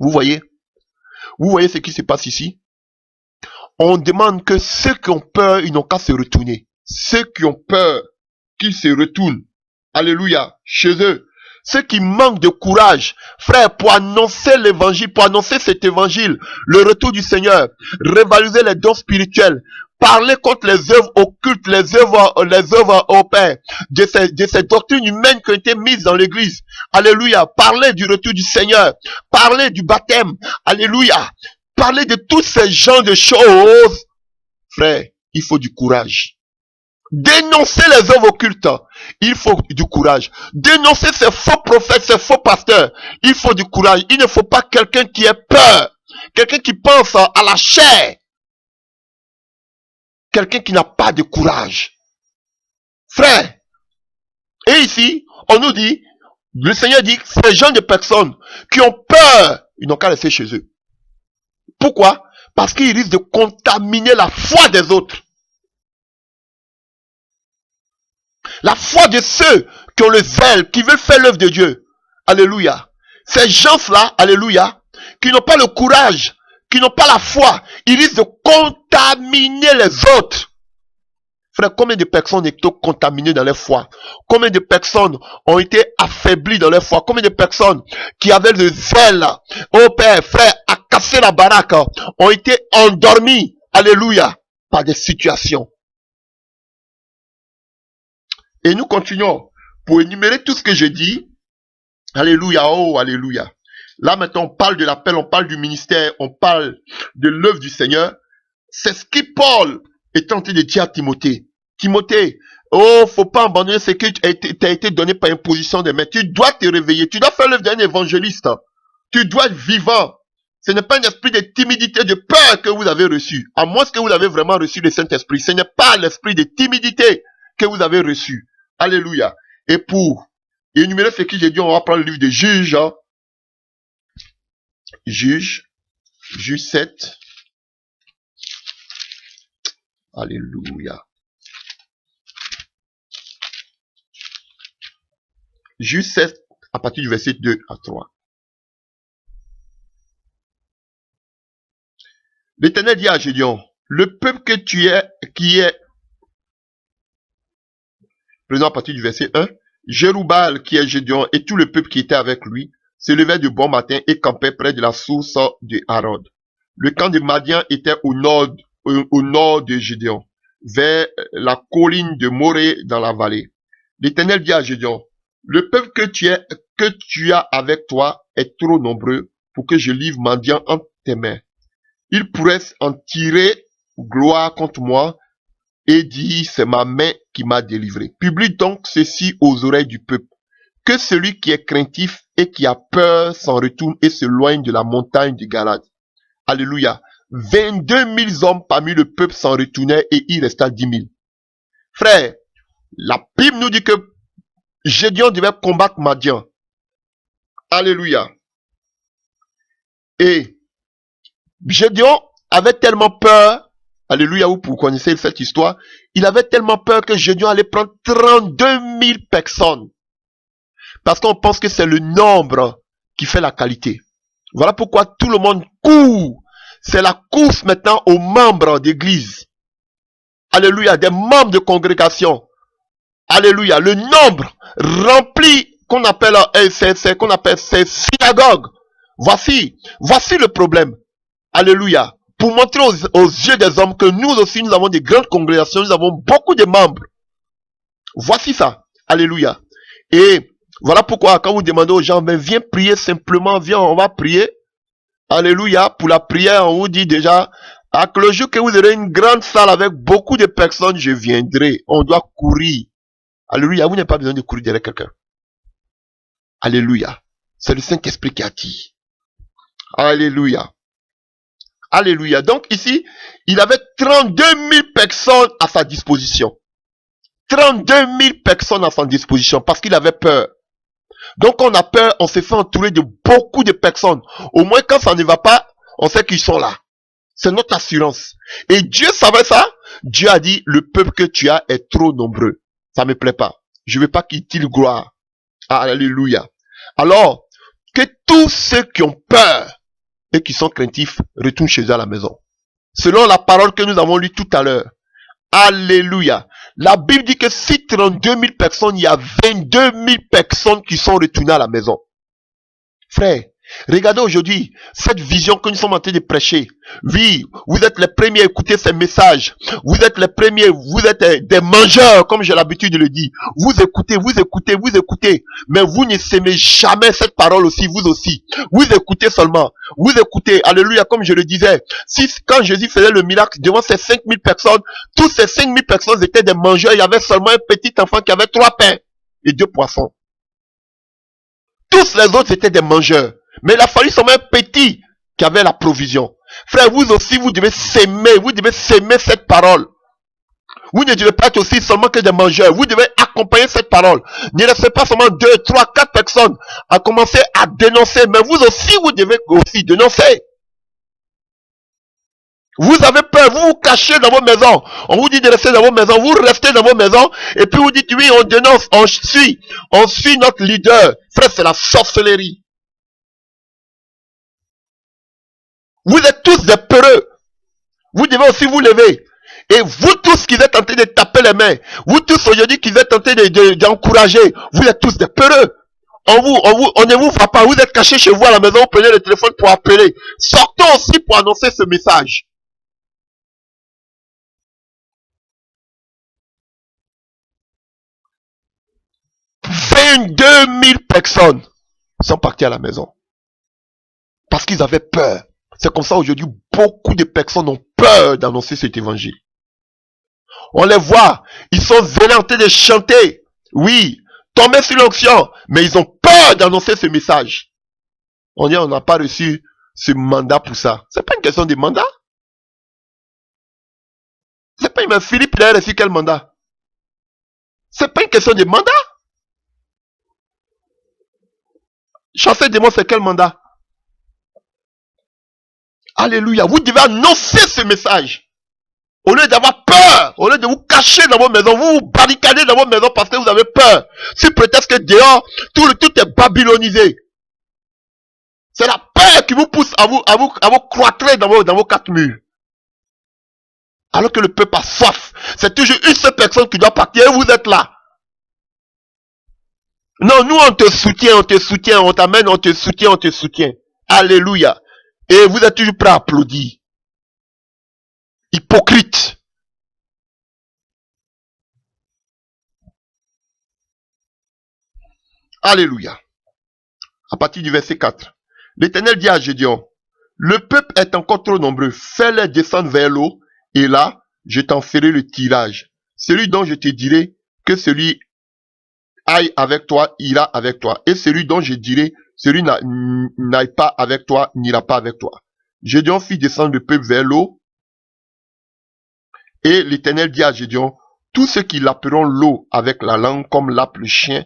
Vous voyez ce qui se passe ici? On demande que ceux qui ont peur, ils n'ont qu'à se retourner. Ceux qui ont peur, qu'ils se retournent. Alléluia, chez eux. Ceux qui manquent de courage, frère, pour annoncer l'évangile, pour annoncer cet évangile, le retour du Seigneur, révaloriser les dons spirituels, parler contre les œuvres occultes, les œuvres au Père, de ces doctrines humaines qui ont été mises dans l'église. Alléluia. Parler du retour du Seigneur, parler du baptême. Alléluia. Parler de tous ces genres de choses. Frère, il faut du courage. Dénoncer les œuvres occultes, il faut du courage. Dénoncer ces faux prophètes, ces faux pasteurs, il faut du courage. Il ne faut pas quelqu'un qui ait peur, quelqu'un qui pense à la chair, quelqu'un qui n'a pas de courage. Frère, et ici, on nous dit, le Seigneur dit, ces gens de personnes qui ont peur, ils n'ont qu'à rester chez eux. Pourquoi? Parce qu'ils risquent de contaminer la foi des autres. La foi de ceux qui ont le zèle, qui veulent faire l'œuvre de Dieu. Alléluia. Ces gens-là, alléluia, qui n'ont pas le courage, qui n'ont pas la foi, ils risquent de contaminer les autres. Frère, combien de personnes ont été contaminées dans leur foi? Combien de personnes ont été affaiblies dans leur foi? Combien de personnes qui avaient le zèle, oh Père, frère, à casser la baraque, ont été endormies, alléluia, par des situations. Et nous continuons pour énumérer tout ce que j'ai dit. Alléluia, oh, alléluia. Là maintenant, on parle de l'appel, on parle du ministère, on parle de l'œuvre du Seigneur. C'est ce que Paul est tenté de dire à Timothée. Timothée, oh, faut pas abandonner ce qui t'a été donné par imposition des mains. Tu dois te réveiller, tu dois faire l'œuvre d'un évangéliste. Tu dois être vivant. Ce n'est pas un esprit de timidité, de peur que vous avez reçu. À moins que vous avez vraiment reçu le Saint-Esprit. Ce n'est pas l'esprit de timidité que vous avez reçu. Alléluia. Et pour énumérer ce que j'ai dit, on va prendre le livre de Juges. Hein. Juges 7. Alléluia. Juges 7, à partir du verset 2 à 3. L'Éternel dit à Gédéon, le peuple que tu es, qui est, présent à partir du verset 1, Jéroubal, qui est Gédéon, et tout le peuple qui était avec lui, se levait de bon matin et campait près de la source de Harod. Le camp de Madian était au nord de Gédéon, vers la colline de Morée dans la vallée. L'Éternel dit à Gédéon, le peuple que tu as avec toi est trop nombreux pour que je livre Madian entre tes mains. Il pourrait en tirer gloire contre moi et dire, c'est ma main qui m'a délivré. Publie donc ceci aux oreilles du peuple. Que celui qui est craintif et qui a peur s'en retourne et s'éloigne de la montagne de Galade. Alléluia. 22 000 hommes parmi le peuple s'en retournaient et il resta 10 000. Frère, la Bible nous dit que Gédéon devait combattre Madian. Alléluia. Et Gédéon avait tellement peur, alléluia, vous connaissez cette histoire, il avait tellement peur que Gédéon allait prendre 32 000 personnes. Parce qu'on pense que c'est le nombre qui fait la qualité. Voilà pourquoi tout le monde court. C'est la course maintenant aux membres d'église. Alléluia, des membres de congrégation. Alléluia, le nombre rempli qu'on appelle ces synagogues. Voici le problème. Alléluia. Pour montrer aux yeux des hommes que nous aussi, nous avons des grandes congrégations, nous avons beaucoup de membres. Voici ça. Alléluia. Et voilà pourquoi quand vous demandez aux gens, mais viens prier simplement, viens, on va prier. Alléluia. Pour la prière, on vous dit déjà, que le jour que vous aurez une grande salle avec beaucoup de personnes, je viendrai. On doit courir. Alléluia. Vous n'avez pas besoin de courir derrière quelqu'un. Alléluia. C'est le Saint-Esprit qui a dit. Alléluia. Alléluia. Donc ici, il avait 32 000 personnes à sa disposition. 32 000 personnes à sa disposition parce qu'il avait peur. Donc on a peur, on se fait entourer de beaucoup de personnes. Au moins quand ça ne va pas, on sait qu'ils sont là. C'est notre assurance. Et Dieu savait ça. Dieu a dit, le peuple que tu as est trop nombreux. Ça me plaît pas. Je veux pas qu'il tire gloire. Alléluia. Alors, que tous ceux qui ont peur et qui sont craintifs retournent chez eux à la maison. Selon la parole que nous avons lue tout à l'heure. Alléluia. La Bible dit que si 32 000 personnes, il y a 22 000 personnes qui sont retournées à la maison. Frère, regardez aujourd'hui cette vision que nous sommes en train de prêcher. Oui, vous êtes les premiers à écouter ces messages. Vous êtes les premiers, vous êtes des mangeurs, comme j'ai l'habitude de le dire. Vous écoutez, vous écoutez, vous écoutez. Mais vous ne s'aimez jamais cette parole aussi, vous aussi. Vous écoutez seulement. Vous écoutez, alléluia, comme je le disais. Si, quand Jésus faisait le miracle devant ces 5 000 personnes, tous ces 5 000 personnes étaient des mangeurs. Il y avait seulement un petit enfant qui avait 3 pains et 2 poissons. Tous les autres étaient des mangeurs. Mais il a fallu seulement un petit qui avait la provision. Frère, vous aussi, vous devez s'aimer. Vous devez s'aimer cette parole. Vous ne devez pas être aussi seulement que des mangeurs. Vous devez accompagner cette parole. Ne laissez pas seulement 2, 3, 4 personnes à commencer à dénoncer. Mais vous aussi, vous devez aussi dénoncer. Vous avez peur, vous vous cachez dans vos maisons. On vous dit de rester dans vos maisons. Vous restez dans vos maisons. Et puis vous dites, oui, on dénonce, on suit notre leader. Frère, c'est la sorcellerie. Vous êtes tous des peureux. Vous devez aussi vous lever. Et vous tous qui êtes tentés de taper les mains, vous tous aujourd'hui qui êtes tentés d'encourager, vous êtes tous des peureux. On ne vous voit pas, vous êtes cachés chez vous à la maison, vous prenez le téléphone pour appeler. Sortons aussi pour annoncer ce message. « 22 000 personnes sont parties à la maison. Parce qu'ils avaient peur. C'est comme ça aujourd'hui, beaucoup de personnes ont peur d'annoncer cet évangile. On les voit, ils sont venus en train de chanter. Oui, tomber sur l'onction, mais ils ont peur d'annoncer ce message. On dit, on n'a pas reçu ce mandat pour ça. C'est pas une question de mandat. C'est pas une Philippe, il a reçu quel mandat? C'est pas une question de mandat. Chasser démon, c'est quel mandat? Alléluia. Vous devez annoncer ce message. Au lieu d'avoir peur, au lieu de vous cacher dans vos maisons, vous vous barricadez dans vos maisons parce que vous avez peur. Si peut-être que dehors, tout est babylonisé. C'est la peur qui vous pousse à vous cloîtrer dans vos 4 murs. Alors que le peuple a soif. C'est toujours une seule personne qui doit partir et vous êtes là. Non, nous on te soutient, on t'amène, on te soutient. Alléluia. Et vous êtes toujours prêt à applaudir. Hypocrite. Alléluia. À partir du verset 4. L'Éternel dit à Gédéon, le peuple est encore trop nombreux, fais-les descendre vers l'eau, et là, je t'en ferai le tirage. Celui dont je te dirai que celui aille avec toi, ira avec toi. Et celui dont je dirai, celui n'aille pas avec toi, n'ira pas avec toi. Gédéon fit descendre le peuple vers l'eau, et l'Éternel dit à Gédéon, tous ceux qui lapperont l'eau avec la langue comme lappe le chien,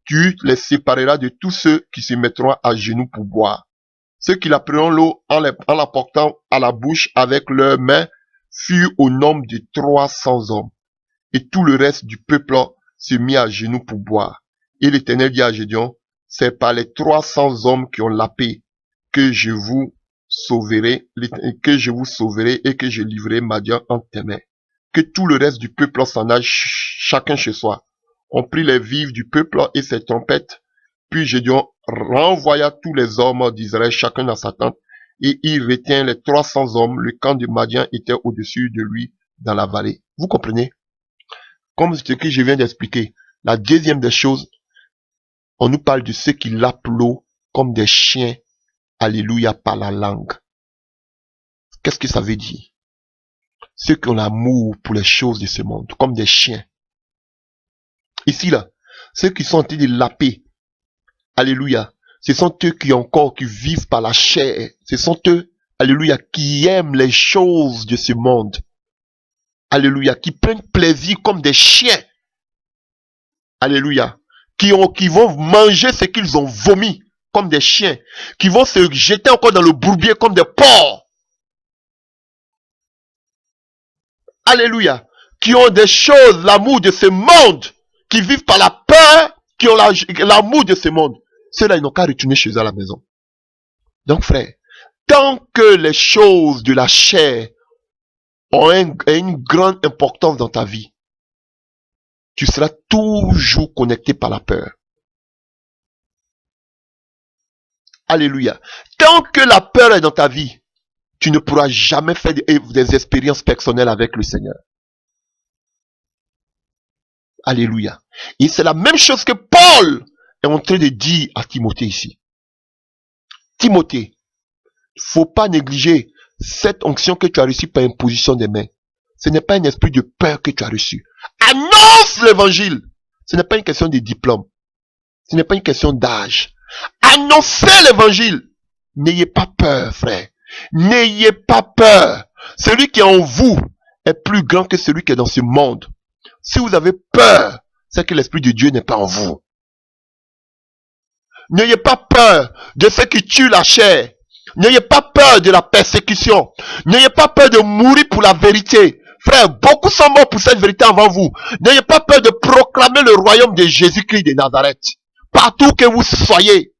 tu les sépareras de tous ceux qui se mettront à genoux pour boire. Ceux qui lapperont l'eau en la portant à la bouche avec leurs mains furent au nombre de 300 hommes. Et tout le reste du peuple se mit à genoux pour boire. Et l'Éternel dit à Gédéon, c'est par les 300 hommes qui ont lappé que je vous sauverai et que je livrerai Madian entre tes mains. Que tout le reste du peuple s'en aille chacun chez soi. On prit les vivres du peuple et ses trompettes. Puis Gédéon renvoya tous les hommes d'Israël chacun dans sa tente. Et il retint les 300 hommes. Le camp de Madian était au-dessus de lui dans la vallée. Vous comprenez? Comme ce que je viens d'expliquer. La deuxième des choses, on nous parle de ceux qui lappent l'eau comme des chiens. Alléluia, par la langue. Qu'est-ce que ça veut dire? Ceux qui ont l'amour pour les choses de ce monde, comme des chiens. Ici, là, ceux qui sont en train de lapper, alléluia, Ce sont eux qui encore, qui vivent par la chair. Ce sont eux, alléluia, qui aiment les choses de ce monde. Alléluia, qui prennent plaisir comme des chiens. Alléluia. Qui vont manger ce qu'ils ont vomi comme des chiens. Qui vont se jeter encore dans le bourbier comme des porcs. Alléluia. Qui ont des choses, l'amour de ce monde. Qui vivent par la peur, qui ont l'amour de ce monde. Ceux-là, ils n'ont qu'à retourner chez eux à la maison. Donc, frère, tant que les choses de la chair ont une grande importance dans ta vie, tu seras toujours connecté par la peur. Alléluia. Tant que la peur est dans ta vie, tu ne pourras jamais faire des expériences personnelles avec le Seigneur. Alléluia. Et c'est la même chose que Paul est en train de dire à Timothée ici. Timothée, faut pas négliger cette onction que tu as reçue par imposition des mains. Ce n'est pas un esprit de peur que tu as reçu. Annonce l'évangile. Ce n'est pas une question de diplôme. Ce n'est pas une question d'âge. Annoncez l'évangile. N'ayez pas peur, frère. N'ayez pas peur. Celui qui est en vous est plus grand que celui qui est dans ce monde. Si vous avez peur, c'est que l'Esprit de Dieu n'est pas en vous. N'ayez pas peur de ceux qui tuent la chair. N'ayez pas peur de la persécution. N'ayez pas peur de mourir pour la vérité. Frère, beaucoup sont morts pour cette vérité avant vous. N'ayez pas peur de proclamer le royaume de Jésus-Christ de Nazareth. Partout que vous soyez.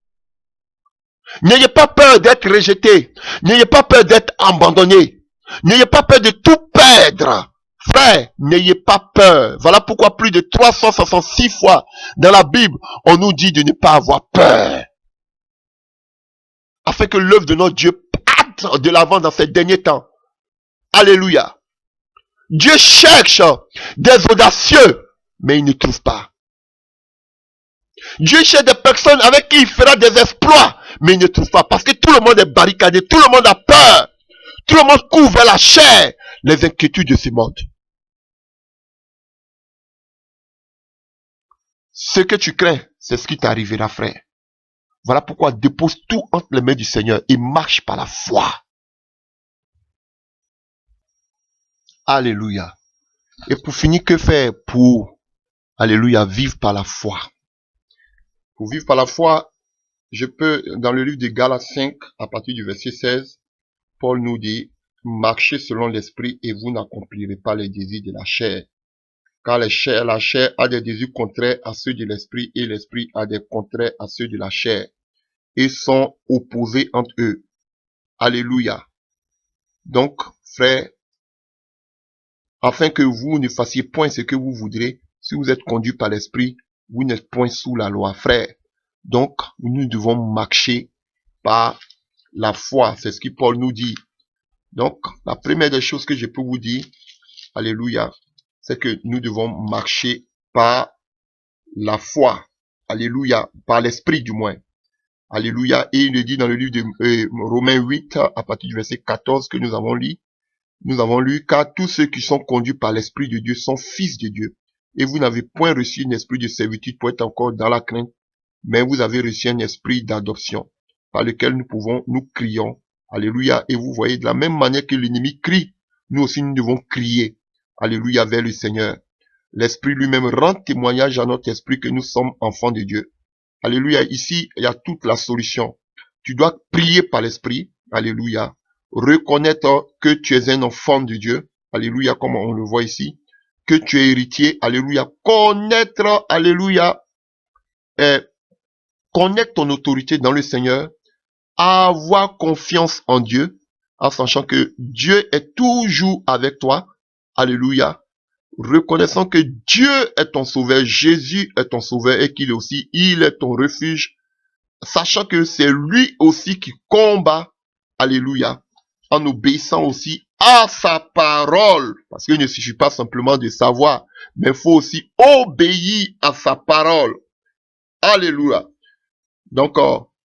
N'ayez pas peur d'être rejeté. N'ayez pas peur d'être abandonné. N'ayez pas peur de tout perdre. Frère, n'ayez pas peur. Voilà pourquoi plus de 366 fois dans la Bible, on nous dit de ne pas avoir peur. Afin que l'œuvre de notre Dieu parte de l'avant dans ces derniers temps. Alléluia. Dieu cherche des audacieux, mais il ne trouve pas. Dieu cherche des personnes avec qui il fera des exploits, mais il ne trouve pas. Parce que tout le monde est barricadé, tout le monde a peur. Tout le monde court vers la chair, les inquiétudes de ce monde. Ce que tu crains, c'est ce qui t'arrivera, frère. Voilà pourquoi dépose tout entre les mains du Seigneur et marche par la foi. Alléluia. Et pour finir, que faire pour, alléluia, vivre par la foi? Pour vivre par la foi, je peux, dans le livre de Galates 5, à partir du verset 16, Paul nous dit, marchez selon l'esprit et vous n'accomplirez pas les désirs de la chair. Car la chair a des désirs contraires à ceux de l'esprit et l'esprit a des contraires à ceux de la chair. Et sont opposés entre eux. Alléluia. Donc, frère, afin que vous ne fassiez point ce que vous voudrez, si vous êtes conduit par l'esprit, vous n'êtes point sous la loi, frère. Donc, nous devons marcher par la foi. C'est ce que Paul nous dit. Donc, la première des choses que je peux vous dire, alléluia, c'est que nous devons marcher par la foi. Alléluia. Par l'esprit du moins. Alléluia. Et il le dit dans le livre de Romains 8, à partir du verset 14 que nous avons lu. Nous avons lu, car tous ceux qui sont conduits par l'Esprit de Dieu sont fils de Dieu. Et vous n'avez point reçu un esprit de servitude pour être encore dans la crainte, mais vous avez reçu un esprit d'adoption, par lequel nous crions. Alléluia. Et vous voyez, de la même manière que l'ennemi crie, nous aussi nous devons crier. Alléluia vers le Seigneur. L'Esprit lui-même rend témoignage à notre esprit que nous sommes enfants de Dieu. Alléluia. Ici, il y a toute la solution. Tu dois prier par l'Esprit. Alléluia. Reconnaître que tu es un enfant de Dieu. Alléluia, comme on le voit ici. Que tu es héritier. Alléluia. Connaître, alléluia. Connaître ton autorité dans le Seigneur. Avoir confiance en Dieu. En sachant que Dieu est toujours avec toi. Alléluia. Reconnaissant que Dieu est ton sauveur. Jésus est ton sauveur et qu'il aussi, il est ton refuge. Sachant que c'est lui aussi qui combat. Alléluia. En obéissant aussi à sa parole. Parce qu'il ne suffit pas simplement de savoir, mais il faut aussi obéir à sa parole. Alléluia. Donc,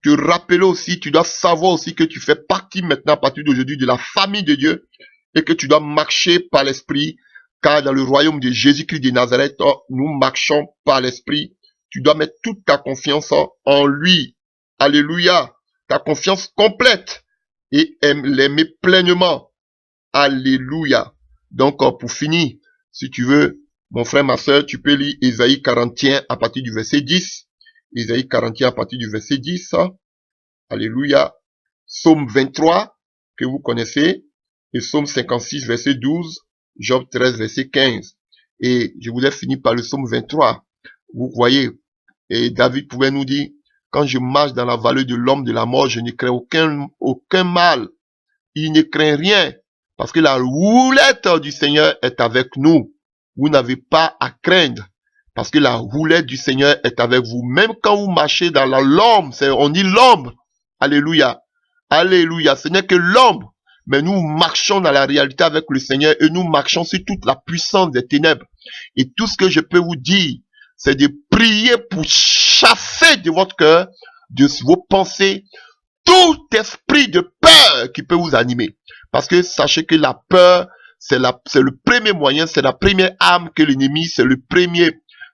te rappeler aussi, tu dois savoir aussi que tu fais partie maintenant, à partir d'aujourd'hui, de la famille de Dieu. Et que tu dois marcher par l'esprit. Car dans le royaume de Jésus-Christ de Nazareth, nous marchons par l'esprit. Tu dois mettre toute ta confiance en lui. Alléluia. Ta confiance complète et l'aimer pleinement. Alléluia. Donc, pour finir, si tu veux, mon frère, ma soeur, tu peux lire Ésaïe 41 à partir du verset 10. Ésaïe 41 à partir du verset 10. Alléluia. Psaume 23, que vous connaissez. Et Psaume 56, verset 12. Job 13, verset 15. Et je voulais finir par le Psaume 23. Vous voyez, et David pouvait nous dire, quand je marche dans la vallée de l'homme de la mort, je ne crains aucun mal. Il ne craint rien. Parce que la houlette du Seigneur est avec nous. Vous n'avez pas à craindre. Parce que la houlette du Seigneur est avec vous. Même quand vous marchez dans l'ombre, on dit l'ombre. Alléluia. Alléluia. Ce n'est que l'ombre. Mais nous marchons dans la réalité avec le Seigneur et nous marchons sur toute la puissance des ténèbres. Et tout ce que je peux vous dire, c'est de prier pour chasser de votre cœur, de vos pensées, tout esprit de peur qui peut vous animer. Parce que sachez que la peur, c'est le premier moyen, c'est la première arme que l'ennemi,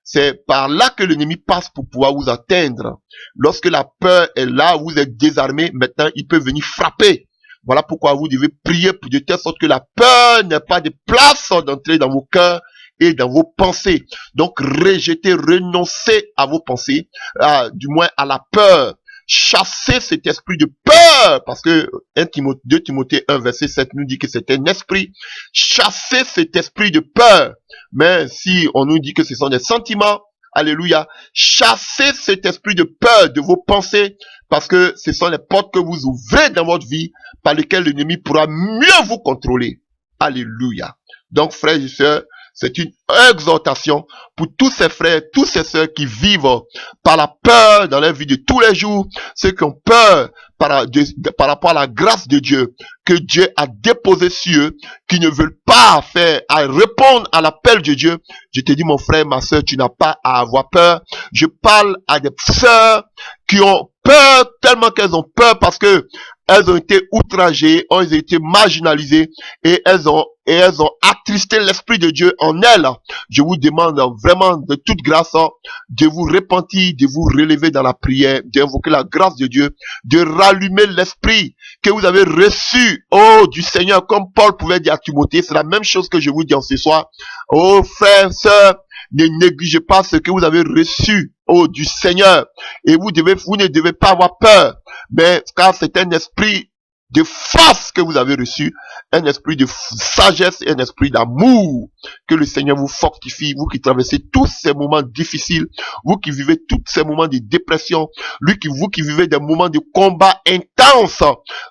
c'est par là que l'ennemi passe pour pouvoir vous atteindre. Lorsque la peur est là, vous êtes désarmé, maintenant il peut venir frapper. Voilà pourquoi vous devez prier pour de telle sorte que la peur n'ait pas de place d'entrer dans vos cœurs et dans vos pensées. Donc rejetez, renoncez à vos pensées, du moins à la peur. Chassez cet esprit de peur, parce que 2 Timothée 1 verset 7 nous dit que c'est un esprit. Chassez cet esprit de peur. Mais si on nous dit que ce sont des sentiments, alléluia, chassez cet esprit de peur de vos pensées, parce que ce sont les portes que vous ouvrez dans votre vie, par lesquelles l'ennemi pourra mieux vous contrôler. Alléluia. Donc frères et sœurs, c'est une exhortation pour tous ces frères, tous ces sœurs qui vivent par la peur dans leur vie de tous les jours, ceux qui ont peur par rapport à la grâce de Dieu que Dieu a déposée sur eux, qui ne veulent pas répondre à l'appel de Dieu. Je te dis, mon frère, ma sœur, tu n'as pas à avoir peur. Je parle à des sœurs qui ont peur tellement qu'elles ont peur parce que elles ont été outragées, elles ont été marginalisées et elles ont attristé l'Esprit de Dieu en elles. Je vous demande vraiment de toute grâce de vous repentir, de vous relever dans la prière, d'invoquer la grâce de Dieu, de rallumer l'Esprit que vous avez reçu, du Seigneur, comme Paul pouvait dire à Timothée. C'est la même chose que je vous dis en ce soir. Frères, sœurs, ne négligez pas ce que vous avez reçu, du Seigneur. Et vous ne devez pas avoir peur, mais car c'est un esprit de force que vous avez reçu, un esprit de sagesse et un esprit d'amour. Que le Seigneur vous fortifie, vous qui traversez tous ces moments difficiles, vous qui vivez tous ces moments de dépression, vous qui vivez des moments de combat intense.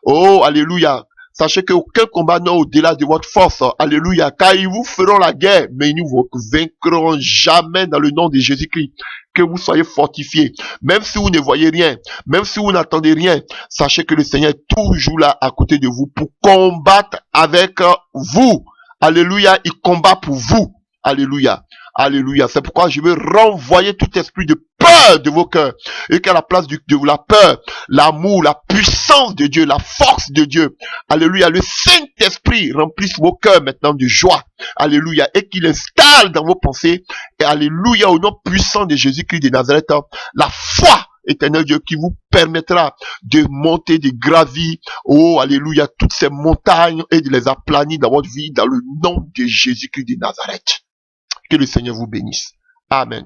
Oh, alléluia. Sachez qu'aucun combat n'est au-delà de votre force. Alléluia. Car ils vous feront la guerre, mais ils ne vous vaincront jamais dans le nom de Jésus-Christ. Que vous soyez fortifiés. Même si vous ne voyez rien, même si vous n'attendez rien, sachez que le Seigneur est toujours là à côté de vous pour combattre avec vous. Alléluia. Il combat pour vous. Alléluia. Alléluia. C'est pourquoi je veux renvoyer tout esprit de peur de vos cœurs. Et qu'à la place de la peur, l'amour, la puissance de Dieu, la force de Dieu. Alléluia. Le Saint-Esprit remplisse vos cœurs maintenant de joie. Alléluia. Et qu'il installe dans vos pensées. Et alléluia, au nom puissant de Jésus-Christ de Nazareth, la foi, éternel Dieu, qui vous permettra de monter, de gravir, alléluia, toutes ces montagnes et de les aplanir dans votre vie, dans le nom de Jésus-Christ de Nazareth. Que le Seigneur vous bénisse. Amen.